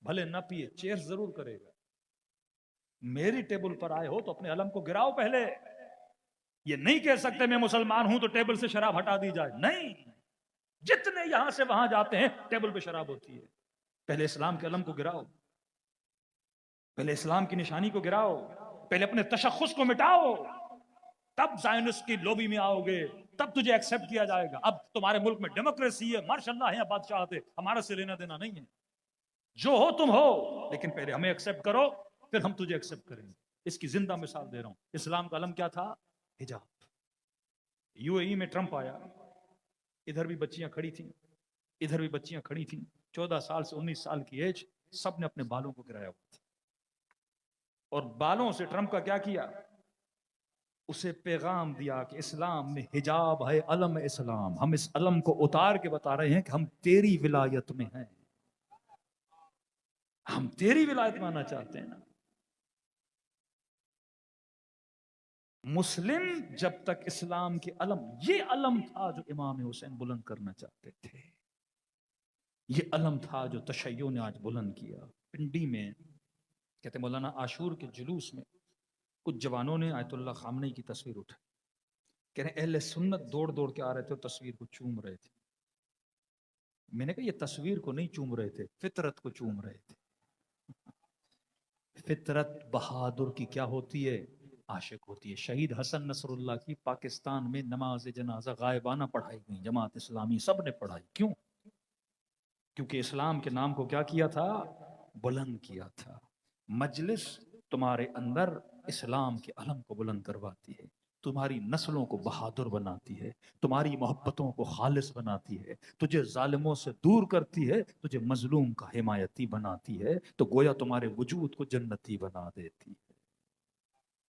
بھلے نہ پیے, چیئر ضرور کرے گا. میری ٹیبل پر آئے ہو تو اپنے علم کو گراؤ پہلے. یہ نہیں کہہ سکتے میں مسلمان ہوں تو ٹیبل سے شراب ہٹا دی جائے, نہیں. جتنے یہاں سے وہاں جاتے ہیں ٹیبل پہ شراب ہوتی ہے. پہلے اسلام کے علم کو گراؤ, پہلے اسلام کی نشانی کو گراؤ, پہلے اپنے تشخص کو مٹاؤ, تب زائنس کی لوبی میں آؤ گے, تب تجھے ایکسپٹ کیا جائے گا. اب تمہارے ملک میں ڈیموکریسی ہے, ماشاءاللہ ہے, بادشاہت ہے, ہمارا سے لینا دینا نہیں ہے, جو ہو تم ہو, لیکن پہلے ہمیں ایکسپٹ کرو پھر ہم تجھے ایکسپٹ کریں گے. اس کی زندہ مثال دے رہا ہوں. اسلام کا علم کیا تھا, حجاب. یو اے ای میں ٹرمپ آیا, ادھر بھی بچیاں کھڑی تھیں, ادھر بھی بچیاں کھڑی تھیں, 14 سال سے 19 سال کی ایج, سب نے اپنے بالوں کو گرایا ہوا تھا. اور بالوں سے ٹرمپ کا کیا کیا, اسے پیغام دیا کہ اسلام میں حجاب ہے علم اسلام, ہم اس علم کو اتار کے بتا رہے ہیں کہ ہم تیری ولایت میں ہیں, ہم تیری ولایت ماننا چاہتے ہیں نا. مسلم جب تک اسلام کے علم, یہ علم تھا جو امام حسین بلند کرنا چاہتے تھے, یہ علم تھا جو تشیع نے آج بلند کیا. پنڈی میں کہتے مولانا عاشور کے جلوس میں کچھ جوانوں نے آیت اللہ خامنئی کی تصویر اٹھائی, کہہ رہے اہل سنت دوڑ دوڑ کے آ رہے تھے اور تصویر کو چوم رہے تھے. میں نے کہا یہ تصویر کو نہیں چوم رہے تھے, فطرت کو چوم رہے تھے. فطرت بہادر کی کیا ہوتی ہے, عاشق ہوتی ہے. شہید حسن نصر اللہ کی پاکستان میں نماز جنازہ غائبانہ پڑھائی گئی, جماعت اسلامی سب نے پڑھائی. کیوں؟ کیونکہ اسلام کے نام کو کیا کیا تھا, بلند کیا تھا. مجلس تمہارے اندر اسلام کے علم کو بلند کرواتی ہے, تمہاری نسلوں کو بہادر بناتی ہے, تمہاری محبتوں کو خالص بناتی ہے, تجھے ظالموں سے دور کرتی ہے, تجھے مظلوم کا حمایتی بناتی ہے, تو گویا تمہارے وجود کو جنتی بنا دیتی ہے.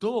2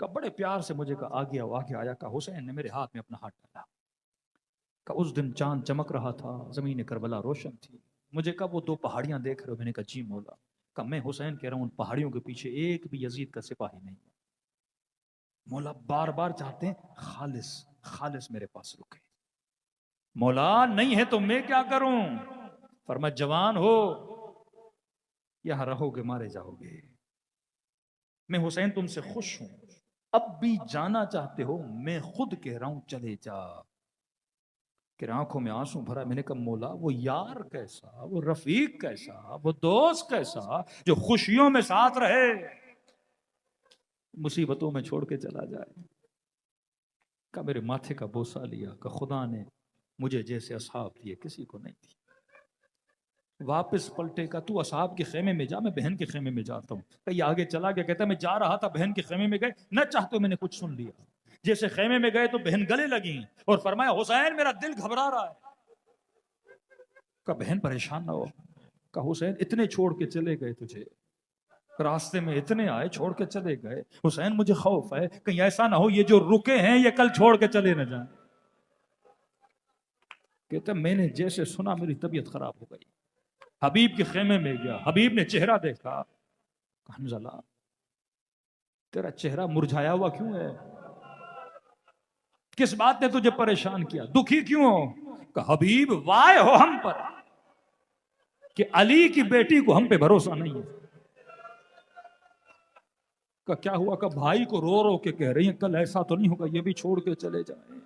کہ بڑے پیار سے مجھے کہا آگے آیا، کہ حسین نے میرے ہاتھ میں اپنا ہاتھ ڈالا، کہ اس دن چاند چمک رہا تھا، زمین کربلا روشن تھی، مجھے کہا وہ دو پہاڑیاں دیکھ رہے ہو؟ میں نے کہا جی مولا۔ کہ میں حسین کہہ رہا ہوں ان پہاڑیوں کے پیچھے ایک بھی یزید کا سپاہی نہیں ہے۔ مولا بار بار چاہتے ہیں خالص خالص میرے پاس رکے۔ مولا نہیں ہے تو میں کیا کروں؟ فرمایا جوان ہو، یہاں رہو گے مارے جاؤ گے، میں حسین تم سے خوش ہوں، اب بھی جانا چاہتے ہو میں خود کہہ رہا ہوں چلے جا۔ کہ آنکھوں میں آنسو بھرا، میں نے کہا مولا وہ یار کیسا، وہ رفیق کیسا، وہ دوست کیسا جو خوشیوں میں ساتھ رہے، مصیبتوں میں چھوڑ کے چلا جائے۔ کہ میرے ماتھے کا بوسہ لیا، کہ خدا نے مجھے جیسے اصحاب دیے کسی کو نہیں دی۔ واپس پلٹے کا تو اصحاب کے خیمے میں جا، میں بہن کے خیمے میں جاتا ہوں۔ کہیں آگے چلا گیا، کہتا میں جا رہا تھا بہن کے خیمے میں گئے، نہ چاہتے میں نے کچھ سن لیا، جیسے خیمے میں گئے تو بہن گلے لگی اور فرمایا حسین میرا دل گھبرا رہا ہے۔ کہ بہن پریشان نہ ہو، کہ حسین اتنے چھوڑ کے چلے گئے تجھے، راستے میں اتنے آئے چھوڑ کے چلے گئے، حسین مجھے خوف ہے کہیں ایسا نہ ہو یہ جو رکے ہیں یہ کل چھوڑ کے چلے نہ جائیں۔ کہتا میں نے جیسے سنا میری طبیعت خراب ہو گئی، حبیب کے خیمے میں گیا، حبیب نے چہرہ دیکھا، حنظلہ تیرا چہرہ مرجھایا ہوا کیوں ہے؟ کس بات نے تجھے پریشان کیا؟ دکھی کیوں ہو؟ کہ حبیب وائے ہو ہم پر کہ علی کی بیٹی کو ہم پہ بھروسہ نہیں ہے۔ کہ کیا ہوا؟ کہ بھائی کو رو رو کے کہہ رہی ہیں کل ایسا تو نہیں ہوگا یہ بھی چھوڑ کے چلے جائیں۔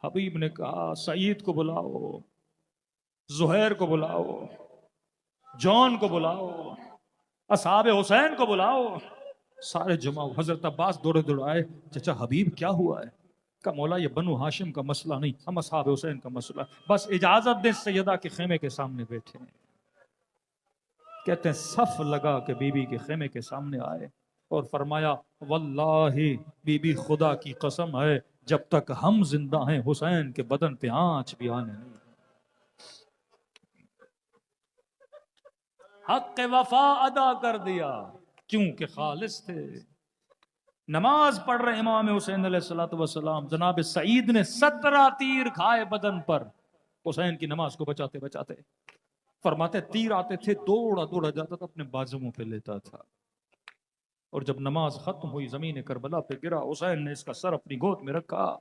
حبیب نے کہا سعید کو بلاؤ، زہیر کو بلاؤ، جون کو بلاؤ، اصحاب حسین کو بلاؤ، سارے جمع۔ حضرت عباس دوڑے دوڑائے، چچا حبیب کیا ہوا ہے؟ کہ مولا یہ بنو ہاشم کا مسئلہ نہیں، ہم اصحاب حسین کا مسئلہ، بس اجازت دیں سیدہ کے خیمے کے سامنے بیٹھے ہیں۔ کہتے ہیں صف لگا کے بی بی کے خیمے کے سامنے آئے اور فرمایا واللہ بی بی خدا کی قسم ہے جب تک ہم زندہ ہیں حسین کے بدن پہ آنچ بھی آنے نہیں۔ حق وفا ادا کر دیا کیونکہ خالص تھے۔ نماز پڑھ رہے امام حسین علیہ السلام، جناب سعید نے 17 تیر کھائے بدن پر حسین کی نماز کو بچاتے بچاتے۔ فرماتے تیر آتے تھے دوڑا دوڑا جاتا تھا اپنے بازوؤں پہ لیتا تھا، اور جب نماز ختم ہوئی زمین کربلا پہ گرا، حسین نے اس کا سر اپنی گود میں رکھا۔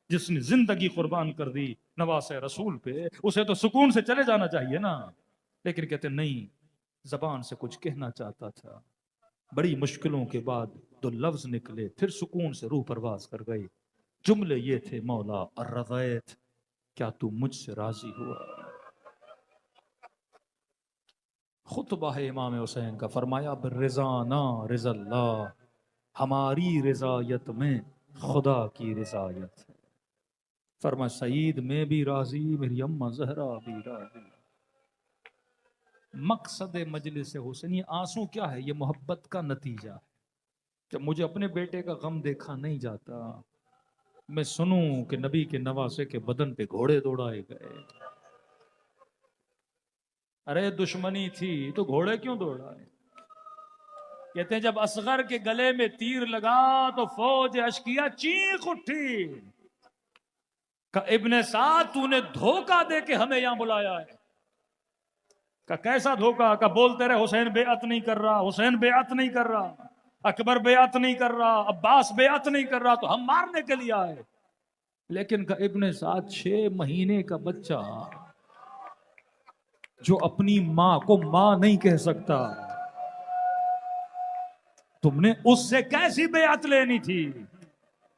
جس نے زندگی قربان کر دی نواز رسول پہ، اسے تو سکون سے چلے جانا چاہیے نا، لیکن کہتے نہیں، زبان سے کچھ کہنا چاہتا تھا، بڑی مشکلوں کے بعد دو لفظ نکلے، پھر سکون سے روح پرواز کر گئی۔ جملے یہ تھے مولا الرضیت، کیا تو مجھ سے راضی ہوا؟ خطبہ ہے امام حسین کا، فرمایا بالرضانا رضا اللہ، ہماری رضایت میں خدا کی رضایت ہے۔ فرمایا سعید میں بھی راضی، میری اماں زہرا بھی راضی۔ مقصد مجلس حسین، یہ آنسو کیا ہے؟ یہ محبت کا نتیجہ ہے۔ جب مجھے اپنے بیٹے کا غم دیکھا نہیں جاتا، میں سنوں کہ نبی کے نواسے کے بدن پہ گھوڑے دوڑائے گئے، ارے دشمنی تھی تو گھوڑے کیوں دوڑائے؟ کہتے ہیں جب اصغر کے گلے میں تیر لگا تو فوج اشکیا چیخ اٹھی کہ ابن سعد تو نے دھوکہ دے کے ہمیں یہاں بلایا ہے۔ کہ کیسا دھوکہ؟ کہ بولتے رہے حسین بیعت نہیں کر رہا، حسین بیعت نہیں کر رہا، اکبر بیعت نہیں کر رہا، عباس بیعت نہیں کر رہا، تو ہم مارنے کے لیے آئے۔ لیکن کہ ابن سعد 6 مہینے کا بچہ جو اپنی ماں کو ماں نہیں کہہ سکتا، تم نے اس سے کیسی بیعت لینی تھی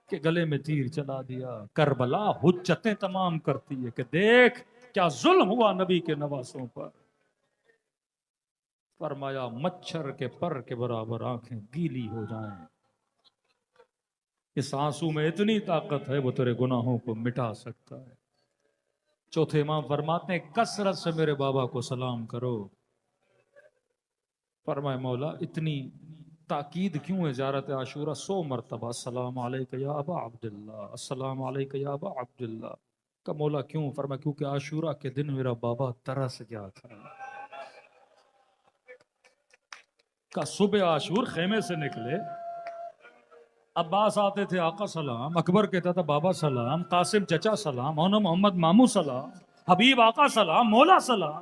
کہ گلے میں تیر چلا دیا؟ کربلا حجتیں تمام کرتی ہے کہ دیکھ کیا ظلم ہوا نبی کے نواسوں پر۔ فرمایا مچھر کے پر کے برابر آنکھیں گیلی ہو جائیں، اس آنسو میں اتنی طاقت ہے وہ تیرے گناہوں کو مٹا سکتا ہے۔ چوتھے امام فرماتے ہیں کثرت سے میرے بابا کو سلام کرو۔ فرمائے مولا اتنی تاکید کیوں ہے زیارت عاشورہ 100 مرتبہ السلام علیکہ یا ابا عبداللہ، السلام علیکہ یا ابا عبداللہ؟ کہ مولا کیوں؟ فرمایا کیونکہ عاشورہ کے دن میرا بابا ترس گیا تھا۔ کا صبح عاشور خیمے سے نکلے، عباس آتے تھے آقا سلام، اکبر کہتا تھا بابا سلام، قاسم چچا سلام، مونا محمد مامو سلام، حبیب آقا سلام، مولا سلام.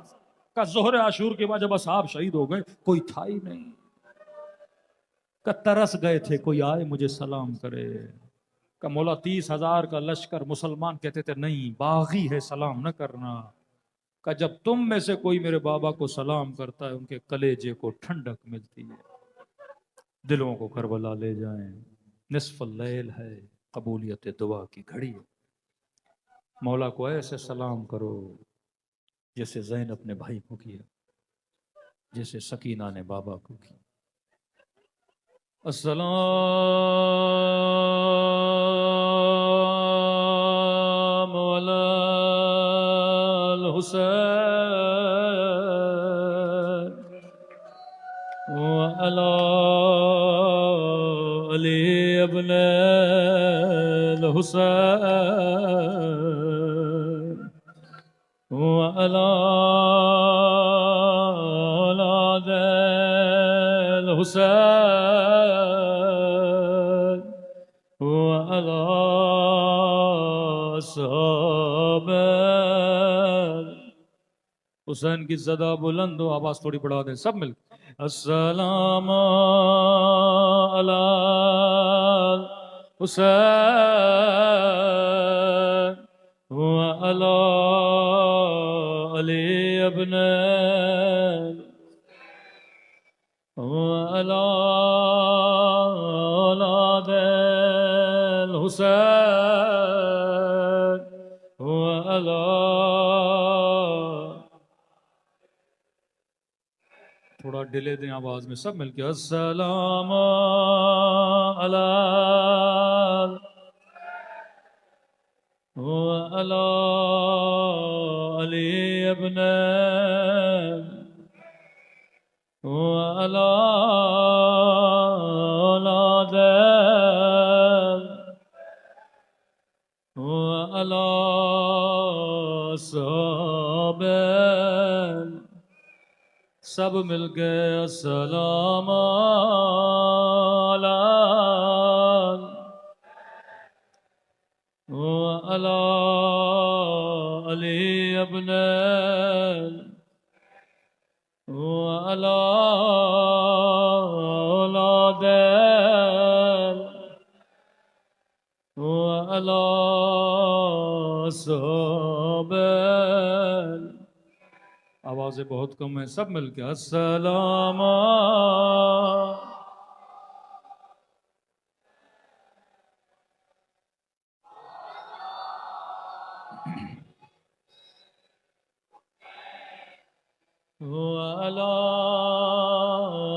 کا ظہر عاشور کے بعد جب اصحاب شہید ہو گئے کوئی تھا ہی نہیں. کا ترس گئے تھے کوئی آئے مجھے سلام کرے. کا مولا 30,000 کا لشکر، مسلمان کہتے تھے نہیں باغی ہے سلام نہ کرنا. کہ جب تم میں سے کوئی میرے بابا کو سلام کرتا ہے ان کے کلیجے کو ٹھنڈک ملتی ہے. دلوں کو کربلا لے جائیں، نصف اللیل ہے، قبولیت دعا کی گھڑی ہے. مولا کو ایسے سلام کرو جیسے زین اپنے بھائی کو کیا، جیسے سکینہ نے بابا کو کیا. السلام علی الحسین وعلی علی ابن الحسین وعلی اولاد الحسین وعلی اصحاب حسین کی صدا بلند ہو، آواز تھوڑی بڑھا دیں سب مل کے. السلام علی حسین وعلی علی ابن وعلی اولاد الحسین وعلی. تھوڑا ڈیلے دیں آواز میں سب مل کے. السلام علی وعلی علی ابن وعلی اولاد وعلی اصحاب. سب مل کے السلام علی وعلی علی ابن وعلی اولاد وعلی اصحاب. آوازیں بہت کم ہیں سب مل کے السلام وعلی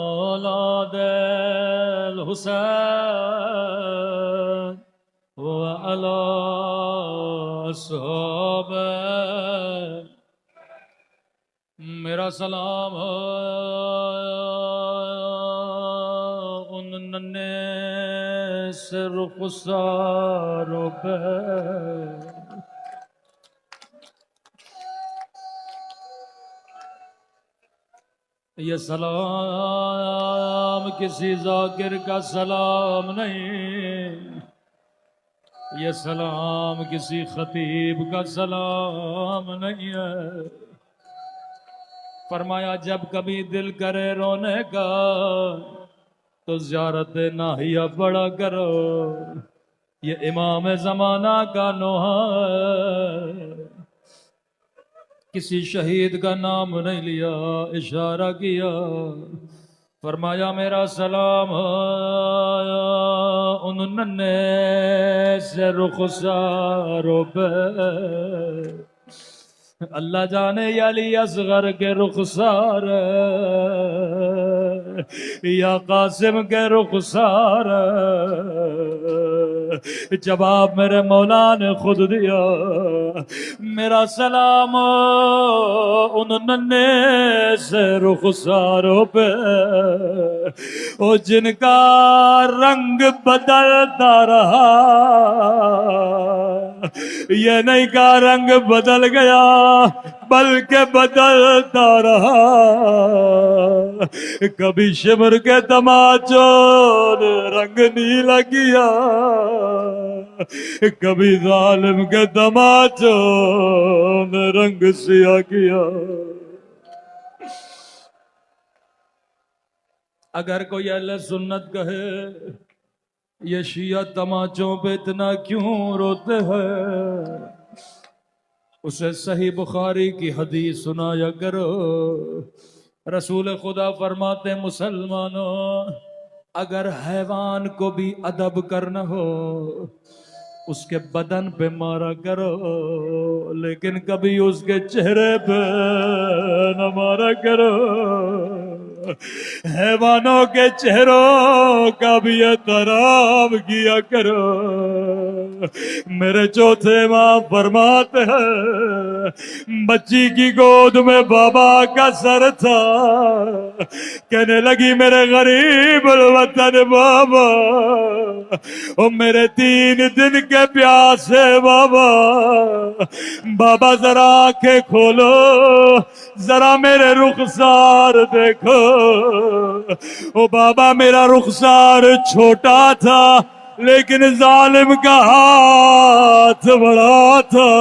اولاد الحسین وعلی اصحاب. میرا سلام ان ننھے سے رخساروں پہ، یہ سلام کسی ذاکر کا سلام نہیں، یہ سلام کسی خطیب کا سلام نہیں ہے. فرمایا جب کبھی دل کرے رونے کا تو زیارت ناحیہ پڑھا کرو، یہ امام زمانہ کا نوحہ ہے. کسی شہید کا نام نہیں لیا، اشارہ کیا، فرمایا میرا سلام ان ننھے سے رخساروں پہ. اللہ جانے یا علی اصغر کے رخسار یا قاسم کے رخسار، جواب میرے مولا نے خود دیا. میرا سلام ان ننھے سے رخساروں پہ، او جن کا رنگ بدلتا رہا، یہ نہیں کا رنگ بدل گیا بلکہ بدلتا رہا. کبھی شمر کے تماچوں نے رنگ نیلا کیا، کبھی ظالم کے تماچوں نے رنگ سیاہ کیا. اگر کوئی اہل سنت کہے یہ شیعہ تماچوں پہ اتنا کیوں روتے ہیں، اسے صحیح بخاری کی حدیث سنایا کرو. رسول خدا فرماتے مسلمانوں، اگر حیوان کو بھی ادب کرنا ہو اس کے بدن پہ مارا کرو، لیکن کبھی اس کے چہرے پہ نہ مارا کرو. حیوانوں کے چہروں کا بھی احترام کیا کرو. میرے چوتھے امام فرماتے ہیں بچی کی گود میں بابا کا سر تھا، کہنے لگی میرے غریب الوطن بابا، او میرے 3 دن کے پیاسے بابا، بابا ذرا آنکھیں کھولو، ذرا میرے رخسار دیکھو. او بابا میرا رخسار چھوٹا تھا لیکن ظالم کا ہاتھ بڑا تھا.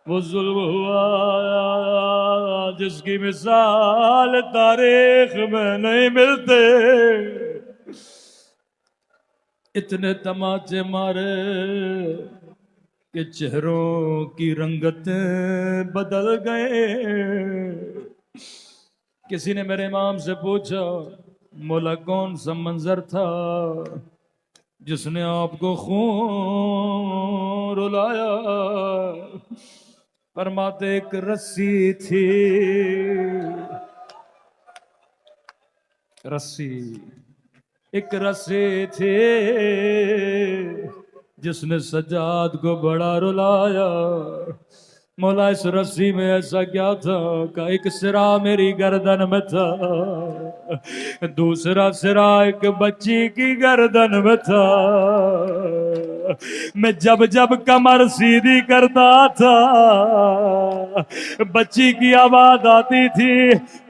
وہ ظلم ہوا جس کی مثال تاریخ میں نہیں ملتے. اتنے تماچے مارے کہ چہروں کی رنگتیں بدل گئے. کسی نے میرے امام سے پوچھا مولا کون سا منظر تھا جس نے آپ کو خون رلایا؟ فرماتے ایک رسی تھی، رسی، ایک رسی تھی جس نے سجاد کو بڑا رلایا. مولا اس رسی میں ایسا کیا تھا کہ ایک سرا میری گردن میں تھا، دوسرا سرا ایک بچی کی گردن میں تھا. میں جب جب کمر سیدھی کرتا تھا بچی کی آواز آتی تھی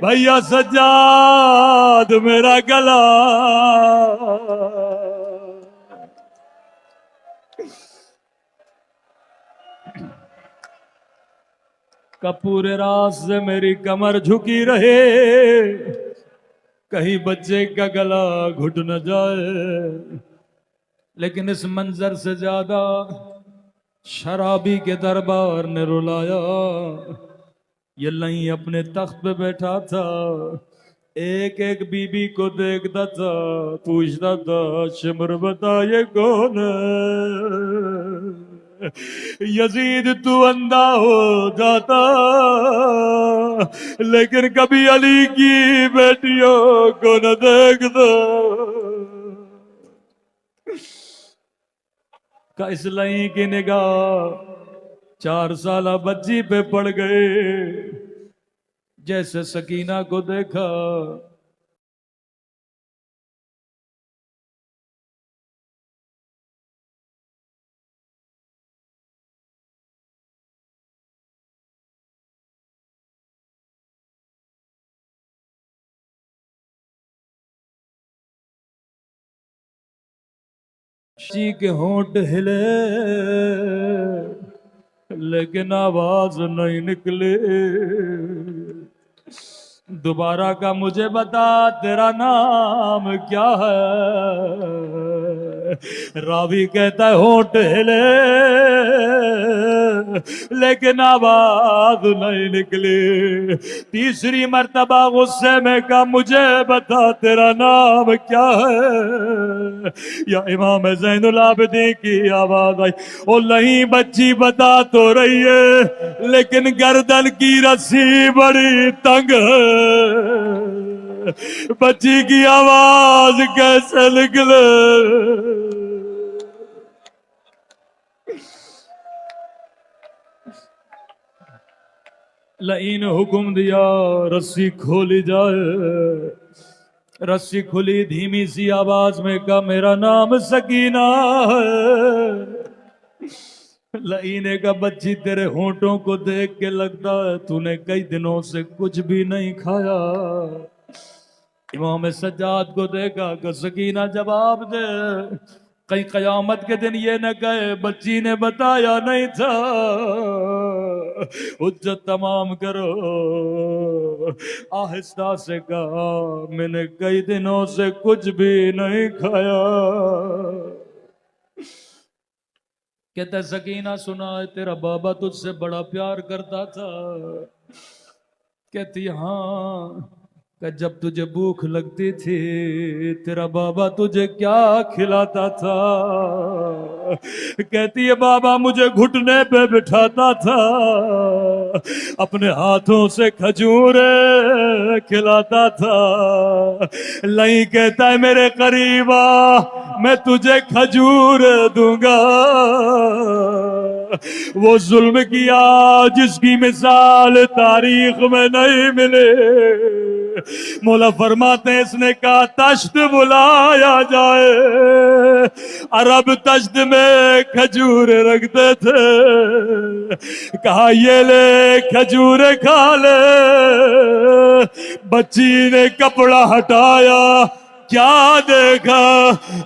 بھیا سجاد میرا گلا. کا پورے رات سے میری کمر جھکی رہے کہیں بچے کا گلا گھٹ نہ جائے. لیکن اس منظر سے زیادہ شرابی کے دربار نے رلایا. یہ لئی اپنے تخت پہ بیٹھا تھا، ایک ایک بی بی کو دیکھتا تھا، پوچھتا تھا شمر بتا یہ کون ہے؟ یزید تو اندھا ہو جاتا لیکن کبھی علی کی بیٹیوں کو نہ دیکھتا. کا اس لئی کی نگاہ 4 سالہ بچی پہ پڑ گئے. جیسے سکینہ کو دیکھا جی کے ہونٹ ہلے لیکن آواز نہیں نکلے. دوبارہ کا مجھے بتا تیرا نام کیا ہے؟ راوی کہتا ہے ہونٹ ہلے لیکن آواز نہیں نکلی. تیسری مرتبہ غصے میں کہا مجھے بتا تیرا نام کیا ہے؟ یا امام زین العابدین کی آواز آئی او نہیں بچی بتا تو رہی ہے لیکن گردن کی رسی بڑی تنگ ہے. بچی کی آواز کیسے نکلے؟ لئین حکم دیا رسی کھولی جائے. رسی کھلی دھیمی سی آواز میں کہا میرا نام سکینہ ہے۔ لعینے کا بچی تیرے ہونٹوں کو دیکھ کے لگتا ہے تو نے کئی دنوں سے کچھ بھی نہیں کھایا۔ امام سجاد کو دیکھا کہ سکینہ جواب دے، کہیں قیامت کے دن یہ نہ کہے بچی نے بتایا نہیں تھا۔ حجت تمام کرو۔ آہستہ سے کہا میں نے کئی دنوں سے کچھ بھی نہیں کھایا۔ کہتا ہے سکینہ سنا ہے تیرا بابا تجھ سے بڑا پیار کرتا تھا۔ کہتی ہاں، کہ جب تجھے بھوک لگتی تھی تیرا بابا تجھے کیا کھلاتا تھا؟ کہتی ہے بابا مجھے گھٹنے پہ بٹھاتا تھا، اپنے ہاتھوں سے کھجورے کھلاتا تھا۔ نہیں کہتا ہے میرے قریب آ میں تجھے کھجور دوں گا۔ وہ ظلم کیا جس کی مثال تاریخ میں نہیں ملے۔ مولا فرماتے ہیں اس نے کہا تشت بلایا جائے۔ عرب تشت میں کھجور رکھتے تھے، کہا یہ لے کھجور کھا لے۔ بچی نے کپڑا ہٹایا، کیا دیکھا؟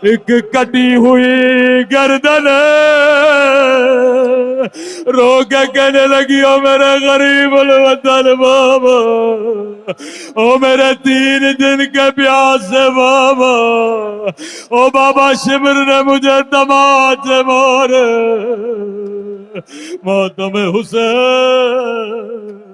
ایک کٹی ہوئی گردن، رو کے کہنے لگی او میرے غریب الوطن بابا، او میرے 3 دن کے پیاسے بابا، او بابا شبر نے مجھے تماچے مارے۔ ماتم حسین